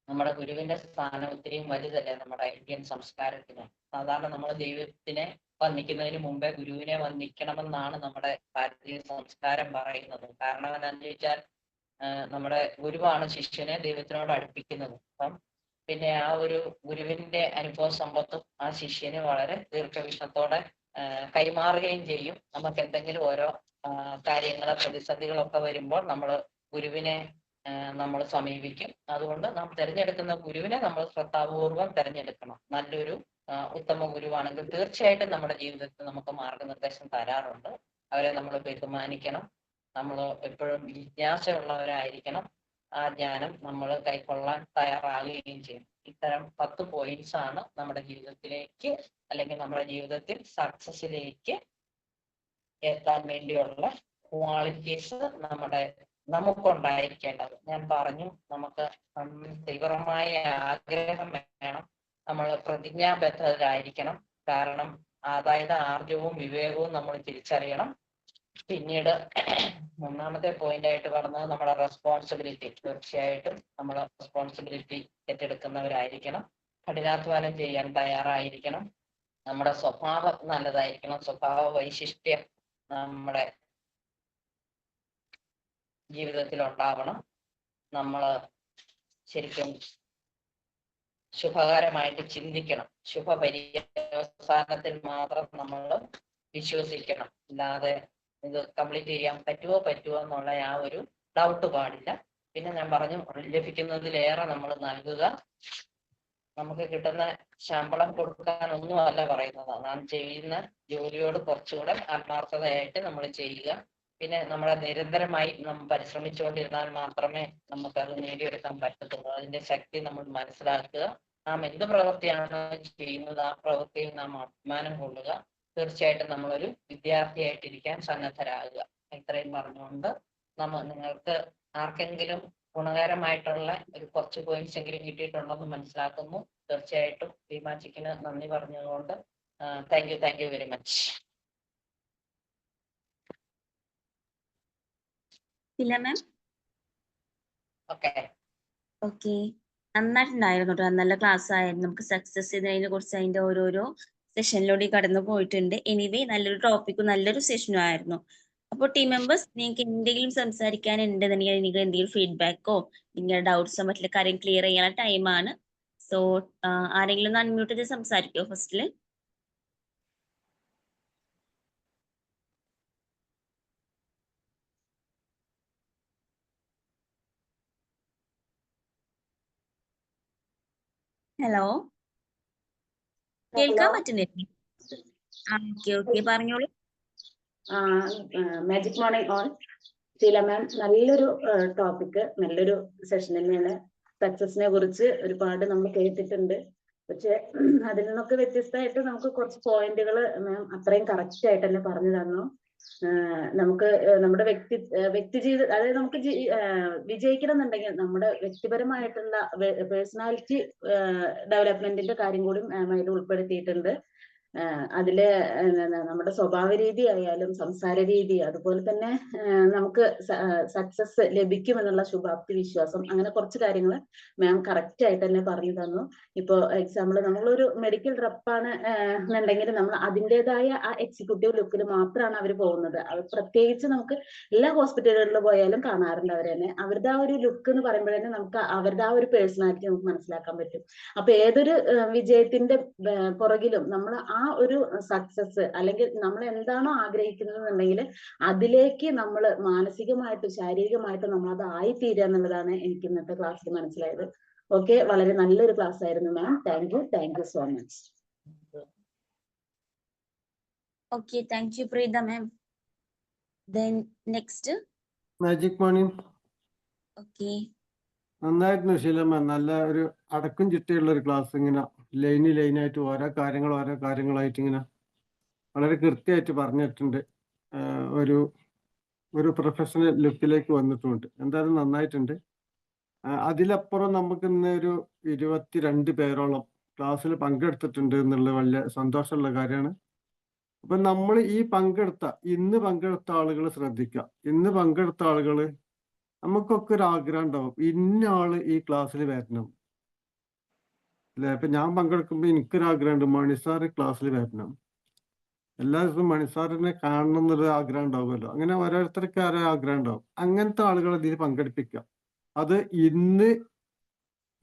നമ്മുടെ ഗുരുവിന്റെ സ്ഥാനം ഒത്തിരിയും വലുതല്ലേ നമ്മുടെ ഇന്ത്യൻ സംസ്കാരത്തിന്. സാധാരണ നമ്മൾ ദൈവത്തിനെ വന്ദിക്കുന്നതിന് മുമ്പേ ഗുരുവിനെ വന്ദിക്കണമെന്നാണ് നമ്മുടെ ഭാരതീയ സംസ്കാരം പറയുന്നത്. കാരണം എന്താണെന്ന് ചോദിച്ചാൽ നമ്മുടെ ഗുരുവാണ് ശിഷ്യനെ ദൈവത്തിനോട് അടുപ്പിക്കുന്നത്. അപ്പം പിന്നെ ആ ഒരു ഗുരുവിന്റെ അനുഭവ സമ്പത്തും ആ ശിഷ്യന് വളരെ ദീർഘവീക്ഷണത്തോടെ കൈമാറുകയും ചെയ്യും. നമുക്ക് എന്തെങ്കിലും ഓരോ കാര്യങ്ങള് പ്രതിസന്ധികളൊക്കെ വരുമ്പോൾ നമ്മൾ ഗുരുവിനെ നമ്മൾ സമീപിക്കും. അതുകൊണ്ട് നാം തിരഞ്ഞെടുക്കുന്ന ഗുരുവിനെ നമ്മൾ ശ്രദ്ധാപൂർവം തിരഞ്ഞെടുക്കണം. നല്ലൊരു ഉത്തമ ഗുരുവാണെങ്കിൽ തീർച്ചയായിട്ടും നമ്മുടെ ജീവിതത്തിൽ നമുക്ക് മാർഗനിർദ്ദേശം തരാറുണ്ട്. അവരെ നമ്മൾ ബഹുമാനിക്കണം. നമ്മൾ എപ്പോഴും ജിജ്ഞാസയുള്ളവരായിരിക്കണം. ആ ജ്ഞാനം നമ്മൾ കൈക്കൊള്ളാൻ തയ്യാറാകുകയും ചെയ്യും. ഇത്തരം 10 പോയിന്റ്സ് ആണ് നമ്മുടെ ജീവിതത്തിലേക്ക്, അല്ലെങ്കിൽ നമ്മുടെ ജീവിതത്തിൽ സക്സസിലേക്ക് എത്താൻ വേണ്ടിയുള്ള ക്വാളിറ്റീസ് നമുക്കുണ്ടായിരിക്കേണ്ടത്. ഞാൻ പറഞ്ഞു, നമുക്ക് തീവ്രമായ ആഗ്രഹം വേണം, നമ്മൾ പ്രതിജ്ഞാബദ്ധരായിരിക്കണം. കാരണം അതായത് ആർജവും വിവേകവും നമ്മൾ തിരിച്ചറിയണം. പിന്നീട് 3ാമത്തെ പോയിന്റ് ആയിട്ട് പറഞ്ഞത് നമ്മുടെ റെസ്പോൺസിബിലിറ്റി. തീർച്ചയായിട്ടും നമ്മൾ റെസ്പോൺസിബിലിറ്റി ഏറ്റെടുക്കുന്നവരായിരിക്കണം. കഠിനാധ്വാനം ചെയ്യാൻ തയ്യാറായിരിക്കണം. നമ്മുടെ സ്വഭാവം നല്ലതായിരിക്കണം. സ്വഭാവ വൈശിഷ്ട്യം നമ്മുടെ ജീവിതത്തിൽ ഉണ്ടാവണം. നമ്മൾ ശരിക്കും ശുഭകരമായിട്ട് ചിന്തിക്കണം. ശുഭപര്യവസാനത്തിൽ മാത്രം നമ്മൾ വിശ്വസിക്കണം. അല്ലാതെ ഇത് കംപ്ലീറ്റ് ചെയ്യാൻ പറ്റുമോ എന്നുള്ള ആ ഒരു ഡൗട്ട് പാടില്ല. പിന്നെ ഞാൻ പറഞ്ഞു, ലഭിക്കുന്നതിലേറെ നമ്മൾ നൽകുക. നമുക്ക് കിട്ടുന്ന ശമ്പളം കൊടുക്കാനൊന്നും അല്ല പറയുന്നത്. നാം ചെയ്യുന്ന ജോലിയോട് കുറച്ചുകൂടെ ആത്മാർത്ഥതയായിട്ട് നമ്മൾ ചെയ്യുക. പിന്നെ നമ്മളെ നിരന്തരമായി നമ്മൾ പരിശ്രമിച്ചുകൊണ്ടിരുന്നാൽ മാത്രമേ നമുക്കത് നേടിയെടുക്കാൻ പറ്റത്തുള്ളൂ. അതിന്റെ ശക്തി നമ്മൾ മനസ്സിലാക്കുക. നാം എന്ത് പ്രവൃത്തിയാണോ ചെയ്യുന്നത് ആ പ്രവൃത്തിയിൽ നാം അഭിമാനം കൊള്ളുക. തീർച്ചയായിട്ടും നമ്മളൊരു വിദ്യാർത്ഥിയായിട്ടിരിക്കാൻ സന്നദ്ധരാകുക. ഇത്രയും പറഞ്ഞുകൊണ്ട് നിങ്ങൾക്ക് ആർക്കെങ്കിലും ഗുണകരമായിട്ടുള്ള ഒരു കുറച്ച് പോയിന്റ്സ് എങ്കിലും കിട്ടിയിട്ടുണ്ടെന്ന് മനസ്സിലാക്കുന്നു. തീർച്ചയായിട്ടും ഭീമാജിക്കിന് നന്ദി പറഞ്ഞതുകൊണ്ട് thank you very much. Ma'am okay, നന്നായിട്ടുണ്ടായിരുന്നു കേട്ടോ. നല്ല ക്ലാസ് ആയിരുന്നു. നമുക്ക് സക്സസ് ചെയ്യുന്നതിനെ കുറിച്ച് അതിന്റെ ഓരോരോ സെഷനിലൂടെ കടന്നു പോയിട്ടുണ്ട്. എനിവേ നല്ലൊരു ടോപ്പിക്കും നല്ലൊരു സെഷനും ആയിരുന്നു. അപ്പോൾ ടീം മെമ്പേഴ്സ്, നിങ്ങൾക്ക് എന്തെങ്കിലും സംസാരിക്കാനുണ്ടെന്നുണ്ടെങ്കിൽ നിങ്ങൾ എന്തെങ്കിലും ഫീഡ്ബാക്കോ നിങ്ങളുടെ ഡൗട്ട്സോ മറ്റുള്ള കാര്യം ക്ലിയർ ചെയ്യാനുള്ള ടൈമാണ്. സോ ആരെങ്കിലും ഒന്ന് അൺമ്യൂട്ട് ചെയ്ത് സംസാരിക്കോ ഫസ്റ്റില്? ഹലോ, കേൾക്കാൻ പറ്റുന്നില്ലേ? ഓക്കെ പറഞ്ഞോളൂ. Magic morning all. Sheela ma'am, നല്ലൊരു ടോപ്പിക്, നല്ലൊരു സെഷൻ തന്നെയാണ്. സക്സസിനെ കുറിച്ച് ഒരുപാട് നമ്മൾ കേട്ടിട്ടുണ്ട്. പക്ഷെ അതിൽ നിന്നൊക്കെ വ്യത്യസ്തമായിട്ട് നമുക്ക് കുറച്ച് പോയിന്റുകൾ മാം അത്രയും കറക്റ്റ് ആയിട്ട് തന്നെ പറഞ്ഞു തന്നു. നമുക്ക് നമ്മുടെ വ്യക്തി ജീവിതം, അതായത് നമുക്ക് വിജയിക്കണം എന്നുണ്ടെങ്കിൽ നമ്മുടെ വ്യക്തിപരമായിട്ടുള്ള പേഴ്സണാലിറ്റി ഡെവലപ്മെന്റിന്റെ കാര്യം കൂടി മാം അതിൽ ഉൾപ്പെടുത്തിയിട്ടുണ്ട്. അതില് നമ്മുടെ സ്വഭാവ രീതി ആയാലും സംസാര രീതി, അതുപോലെ തന്നെ നമുക്ക് സക്സസ് ലഭിക്കുമെന്നുള്ള ശുഭാപ്തി വിശ്വാസം, അങ്ങനെ കുറച്ച് കാര്യങ്ങൾ മാം കറക്റ്റ് ആയിട്ട് തന്നെ പറഞ്ഞു തന്നു. ഇപ്പൊ എക്സാമ്പിൾ, നമ്മളൊരു മെഡിക്കൽ റെപ്പാണ് എന്നുണ്ടെങ്കിൽ നമ്മൾ അതിൻ്റെതായ ആ എക്സിക്യൂട്ടീവ് ലുക്കിൽ മാത്രമാണ് അവർ പോകുന്നത്. അവർ പ്രത്യേകിച്ച് നമുക്ക് എല്ലാ ഹോസ്പിറ്റലുകളിൽ പോയാലും കാണാറുണ്ട് അവർ തന്നെ. അവരുടെ ആ ഒരു ലുക്ക് എന്ന് പറയുമ്പോൾ തന്നെ നമുക്ക് അവരുടെ ആ ഒരു പേഴ്സണാലിറ്റി നമുക്ക് മനസ്സിലാക്കാൻ പറ്റും. അപ്പൊ ഏതൊരു വിജയത്തിന്റെ പുറകിലും നമ്മൾ ആ ഒരു സക്സസ്, അല്ലെങ്കിൽ നമ്മൾ എന്താണോ ആഗ്രഹിക്കുന്നത് എന്നുണ്ടെങ്കിൽ അതിലേക്ക് നമ്മൾ മാനസികമായിട്ടും ശാരീരികമായിട്ടും നമ്മൾ അത് ആയിത്തീരുക എന്നുള്ളതാണ് എനിക്ക് ഇന്നത്തെ ക്ലാസ്സിൽ മനസ്സിലായത്. ഓക്കെ, വളരെ നല്ലൊരു ക്ലാസ് ആയിരുന്നു ma'am. Thank you so much. Okay, thank you, Preeta ma'am. Then next. Magic morning Okay. നന്നായിരുന്നു ശീലമ്മ. നല്ല ഒരു അടക്കും ചിട്ടയുള്ള ഒരു ക്ലാസ്. ഇങ്ങനെ ലൈനായിട്ട് ഓരോ കാര്യങ്ങളായിട്ട് ഇങ്ങനെ വളരെ കൃത്യമായിട്ട് പറഞ്ഞിട്ടുണ്ട്. ഒരു ഒരു പ്രൊഫഷണൽ ലുക്കിലേക്ക് വന്നിട്ടുണ്ട്. എന്തായാലും നന്നായിട്ടുണ്ട്. അതിലപ്പുറം നമുക്ക് ഇന്ന് ഒരു 22 പേരോളം ക്ലാസ്സിൽ പങ്കെടുത്തിട്ടുണ്ട് എന്നുള്ളത് വലിയ സന്തോഷമുള്ള കാര്യമാണ്. അപ്പൊ നമ്മൾ ഇന്ന് പങ്കെടുത്ത ആളുകൾ ശ്രദ്ധിക്കുക. ഇന്ന് പങ്കെടുത്ത ആളുകൾ നമുക്കൊക്കെ ഒരു ആഗ്രഹം ഉണ്ടാവും, ഇന്ന ആള് ഈ ക്ലാസ്സിൽ വരണം അല്ലെ. ഇപ്പൊ ഞാൻ പങ്കെടുക്കുമ്പോൾ എനിക്കൊരു ആഗ്രഹമുണ്ട്, മണിസാർ ക്ലാസ്സിൽ വരണം. എല്ലാ ദിവസവും മണിസാറിനെ കാണണം എന്നൊരു ആഗ്രഹം ഉണ്ടാവുമല്ലോ. അങ്ങനെ ഓരോരുത്തർക്ക് ഓരോ ആഗ്രഹം ഉണ്ടാവും. അങ്ങനത്തെ ആളുകളെ ഇതിൽ പങ്കെടുപ്പിക്കുക. അത്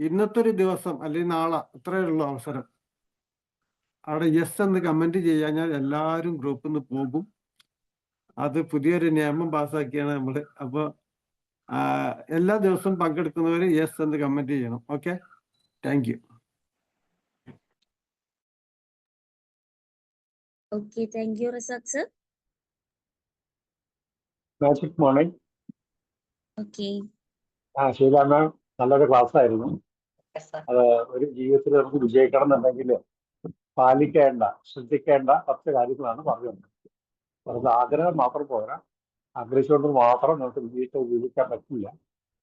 ഇന്നത്തെ ഒരു ദിവസം അല്ലെങ്കിൽ നാളെ ഇത്രയേ ഉള്ളൂ അവസരം. അവിടെ യെസ് എന്ന് കമന്റ് ചെയ്യാഞ്ഞാൽ എല്ലാവരും ഗ്രൂപ്പിൽ നിന്ന് പോകും. അത് പുതിയൊരു നിയമം പാസ്സാക്കിയാണ് നമ്മള്. അപ്പൊ എല്ലാ ദിവസവും പങ്കെടുക്കുന്നവര് യെസ് എന്ന് കമന്റ് ചെയ്യണം. Okay, thank U. Okay, thank you, Rasaq sir. Magic morning. Okay. ശീല മാം നല്ലൊരു ക്ലാസ് ആയിരുന്നു. Yes, sir. അത് ഒരു ജീവിതത്തിൽ നമുക്ക് വിജയിക്കണം എന്നുണ്ടെങ്കിൽ ശ്രദ്ധിക്കേണ്ട 10 കാര്യങ്ങളാണ് പറഞ്ഞത്. വെറുതെ ആഗ്രഹം മാത്രം പോരാ, ആഗ്രഹിച്ചുകൊണ്ട് മാത്രം നമുക്ക് ജീവിക്കാൻ പറ്റില്ല.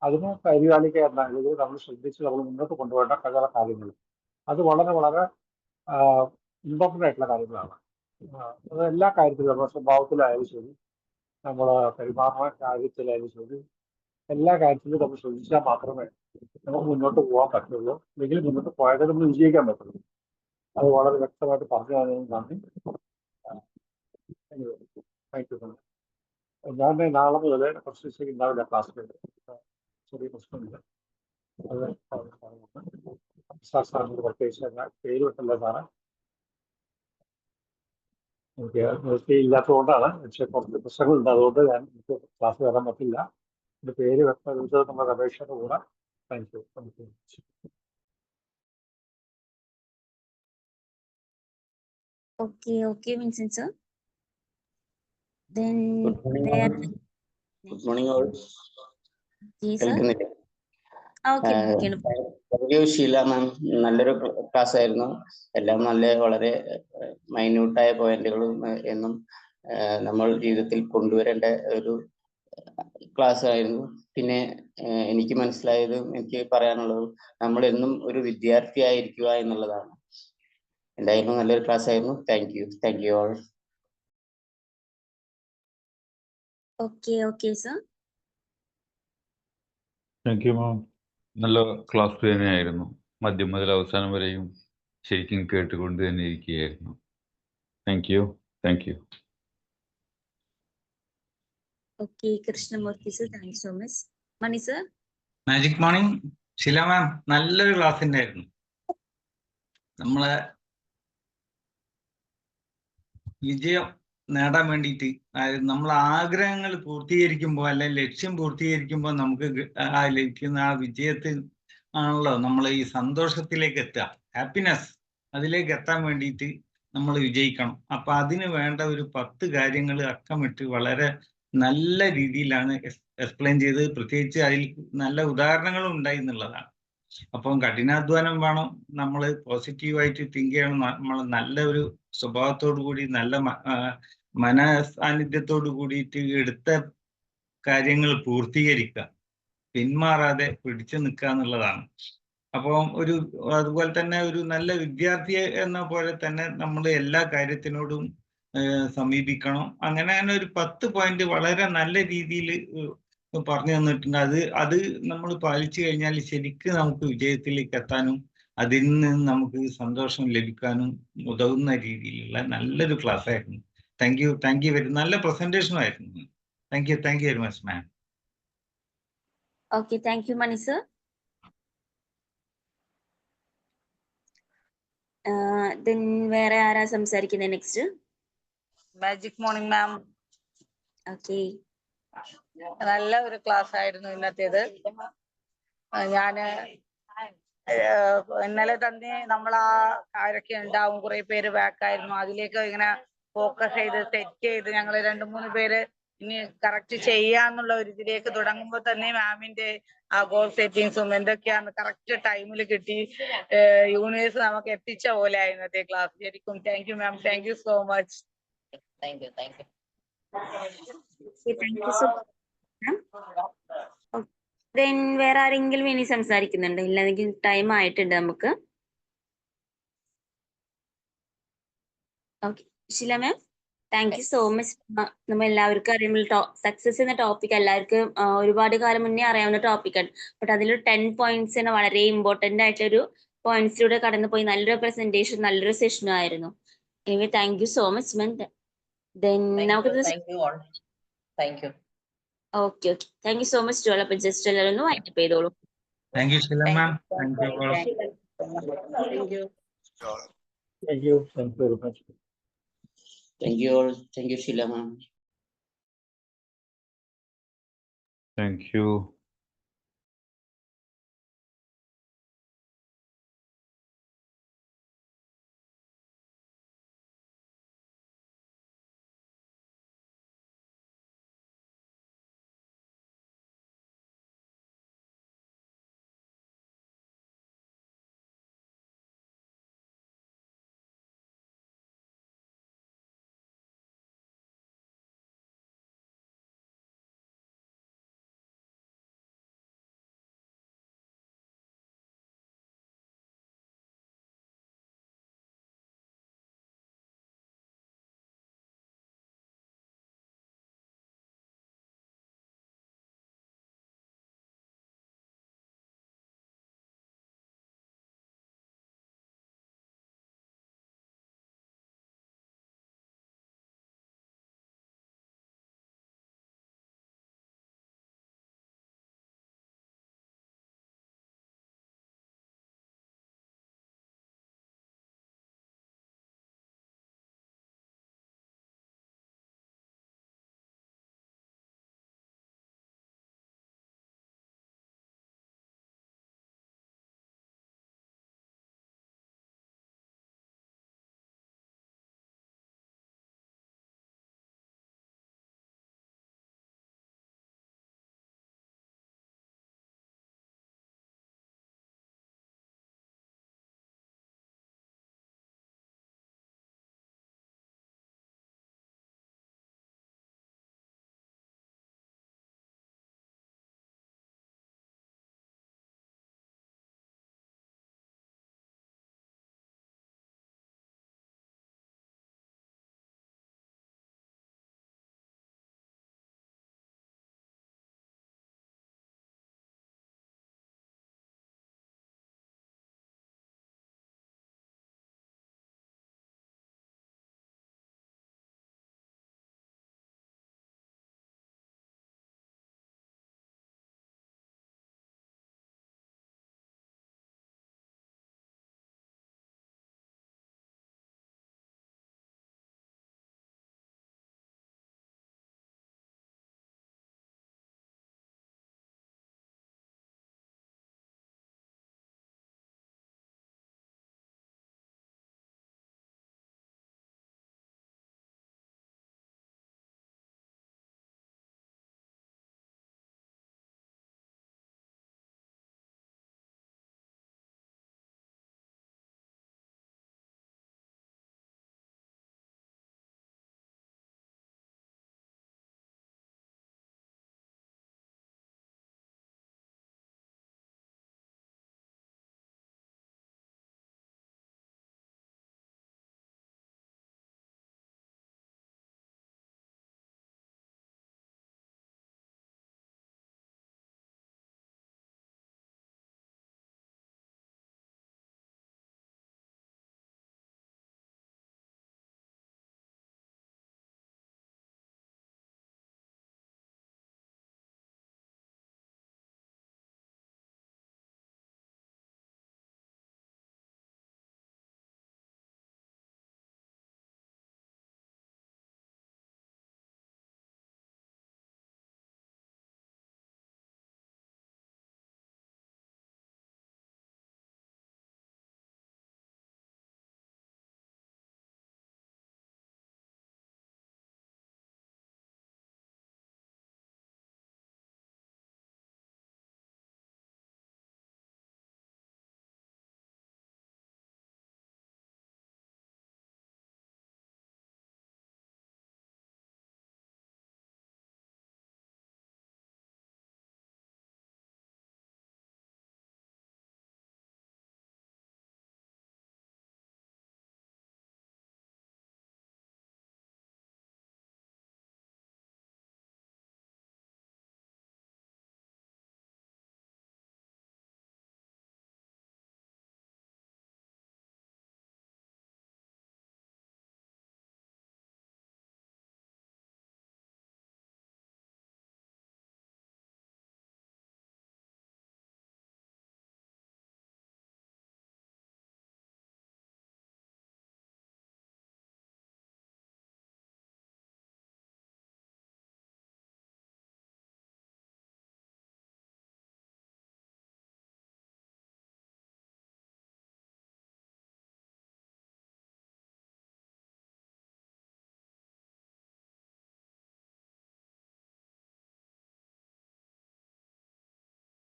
അതിന് പരിപാലിക്കേണ്ട, അല്ലെങ്കിൽ നമ്മൾ ശ്രദ്ധിച്ച് നമ്മൾ മുന്നോട്ട് കൊണ്ടുപോകേണ്ട പല കാര്യങ്ങൾ, അത് വളരെ വളരെ ഇമ്പോർട്ടൻ്റ് ആയിട്ടുള്ള കാര്യങ്ങളാണ്. അത് എല്ലാ കാര്യത്തിലും, നമ്മുടെ സ്വഭാവത്തിലായാലും ശരി, നമ്മൾ പെരുമാറുന്ന കാര്യത്തിലായാലും ശരി, എല്ലാ കാര്യത്തിലും നമ്മൾ ശ്രദ്ധിച്ചാൽ മാത്രമേ നമുക്ക് മുന്നോട്ട് പോകാൻ പറ്റുള്ളൂ. അല്ലെങ്കിൽ മുന്നോട്ട് പോയാലേ നമ്മൾ വിജയിക്കാൻ പറ്റുള്ളൂ. അത് വളരെ വ്യക്തമായിട്ട് പറഞ്ഞു തന്നതിന് നന്ദി. Thank you. ഞാൻ നാളെ മുതൽ കുറച്ച് ദിവസം ഉണ്ടാവില്ല ക്ലാസ്സിൽ, ചെറിയ പ്രശ്നമില്ല. അത് സാറിന് പ്രത്യേകിച്ച് പേര് വിട്ടല്ല സാറേ, എനിക്ക് നിർത്തിയില്ലാത്തതുകൊണ്ടാണ്. പക്ഷെ കുറച്ച് പ്രശ്നങ്ങളുണ്ട്, അതുകൊണ്ട് എനിക്ക് ക്ലാസ് വരാൻ പറ്റില്ല. എൻ്റെ പേര് വ്യക്തമായിട്ട് നമ്മുടെ അപേക്ഷയുടെ കൂടെ. Thank you. Okay, Vincent sir. Then Good morning all. yes sir. കേൾക്കുന്നില്ലേ? Okay, thank you Sheela ma'am. നല്ലൊരു ക്ലാസ് ആയിരുന്നു. എല്ലാം വളരെ മൈന്യൂട്ടായ പോയിന്റുകളും എന്നും നമ്മൾ ജീവിതത്തിൽ കൊണ്ടുവരേണ്ട ഒരു ക്ലാസ് ആയിരുന്നു. പിന്നെ എനിക്ക് മനസ്സിലായതും എനിക്ക് പറയാനുള്ളതും നമ്മൾ എന്നും ഒരു വിദ്യാർത്ഥിയായിരിക്കുക എന്നുള്ളതാണ്. എന്തായാലും നല്ലൊരു ക്ലാസ് ആയിരുന്നു. Thank you all. Okay sir. Thank you മാം. നല്ല ക്ലാസ് തന്നെയായിരുന്നു. മധ്യം മുതൽ അവസാനം വരെയും ശരിക്കും കേട്ടുകൊണ്ട് തന്നെ ഇരിക്കുകയായിരുന്നു. Thank you. Okay, Krishnamurthy sir, thank you so much. Mani sir. Magic morning. ശില മാം നല്ലൊരു ക്ലാസ് തന്നെയായിരുന്നു. നമ്മളെ വിജയം നേടാൻ വേണ്ടിയിട്ട്, അതായത് നമ്മൾ ആഗ്രഹങ്ങൾ പൂർത്തീകരിക്കുമ്പോൾ അല്ലെ ലക്ഷ്യം പൂർത്തീകരിക്കുമ്പോൾ നമുക്ക് ലഭിക്കുന്ന ആ വിജയത്തിൽ ആണല്ലോ നമ്മൾ ഈ സന്തോഷത്തിലേക്ക് എത്തുക, ഹാപ്പിനെസ്. അതിലേക്ക് എത്താൻ വേണ്ടിയിട്ട് നമ്മൾ വിജയിക്കണം. അപ്പൊ അതിന് വേണ്ട ഒരു 10 കാര്യങ്ങൾ അക്കമിട്ട് വളരെ നല്ല രീതിയിലാണ് എക്സ്പ്ലെയിൻ ചെയ്തത്. പ്രത്യേകിച്ച് അതിൽ നല്ല ഉദാഹരണങ്ങളും ഉണ്ടായി എന്നുള്ളതാണ്. അപ്പം കഠിനാധ്വാനം വേണം, നമ്മൾ പോസിറ്റീവായിട്ട് തിങ്ക് ചെയ്യണം, നമ്മൾ നല്ല ഒരു സ്വഭാവത്തോടു കൂടി നല്ല മനസാന്നിധ്യത്തോടു കൂടിയിട്ട് എടുത്ത കാര്യങ്ങൾ പൂർത്തീകരിക്കുക, പിന്മാറാതെ പിടിച്ചു നിൽക്കുക എന്നുള്ളതാണ്. അപ്പം അതുപോലെ തന്നെ ഒരു നല്ല വിദ്യാർത്ഥി എന്ന പോലെ തന്നെ നമ്മൾ എല്ലാ കാര്യത്തിനോടും സമീപിക്കണം. അങ്ങനെ ഒരു 10 പോയിന്റ് വളരെ നല്ല രീതിയിൽ പറഞ്ഞു തന്നിട്ടുണ്ട്. അത് നമ്മൾ പാലിച്ചു കഴിഞ്ഞാൽ ശരിക്കും നമുക്ക് വിജയത്തിലേക്ക് എത്താനും അതിൽ നിന്ന് നമുക്ക് സന്തോഷം ലഭിക്കാനും ഉതകുന്ന രീതിയിലുള്ള നല്ലൊരു ക്ലാസ് ആയിരുന്നു. താങ്ക് യു നല്ല പ്രസന്റേഷനും ആയിരുന്നു. Thank you very much ma'am. Okay, thank you Mani sir. Then വേറെ ആരാ സംസാരിക്കുന്നത് next? Magic morning ma'am. Okay. നല്ല ഒരു ക്ലാസ് ആയിരുന്നു ഇന്നത്തേത്. ഞാന് ഇന്നലെ തന്നെ നമ്മൾ ആരൊക്കെ ഉണ്ടാവും, കുറെ പേര് ബാക്കായിരുന്നു, അതിലേക്ക് ഇങ്ങനെ ഫോക്കസ് ചെയ്ത് സെറ്റ് ചെയ്ത് ഞങ്ങൾ 2-3 പേര് ഇനി കറക്റ്റ് ചെയ്യാന്നുള്ള ഒരു ഇതിലേക്ക് തുടങ്ങുമ്പോൾ തന്നെ മാമിന്റെ ആ ഗോൾ സെറ്റിങ്സും എന്തൊക്കെയാന്ന് കറക്റ്റ് ടൈമിൽ കിട്ടി. യൂണിവേഴ്സ് നമുക്ക് എത്തിച്ച പോലെ ഇന്നത്തെ ക്ലാസ്. ശരിക്കും thank you ma'am, thank you so much. Thank you. Thank you so much. Then വേറെ ആരെങ്കിലും ഇനി സംസാരിക്കുന്നുണ്ടോ? ഇല്ലെങ്കിൽ ടൈം ആയിട്ടുണ്ട് നമുക്ക്. Okay, Shila ma'am, thank you so much. നമ്മൾ എല്ലാവർക്കും അറിയുമ്പോൾ സക്സസ് എന്ന ടോപ്പിക് എല്ലാവർക്കും ഒരുപാട് കാലം മുന്നേ അറിയാവുന്ന ടോപ്പിക്കാണ്. ബട്ട് അതിലൊരു 10 പോയിന്റ്സ് തന്നെ വളരെ ഇമ്പോർട്ടന്റ് ആയിട്ടൊരു പോയിന്റ്സിലൂടെ കടന്നുപോയി. നല്ലൊരു പ്രസന്റേഷൻ, നല്ലൊരു സെഷനും ആയിരുന്നു. Anyway thank you so much ma'am. Then നമുക്ക് thank you. Okay okay, thank you so much to all. അപ്പൊ ജസ്റ്റ് എല്ലാവരും ഒന്ന് വൈൻഡപ്പ് ചെയ്തോളൂ. Thank you Sheela ma'am. Thank you all. Thank you. Thank you. Thank you very much. Thank you all. Thank you, Sheila ma'am. Thank you.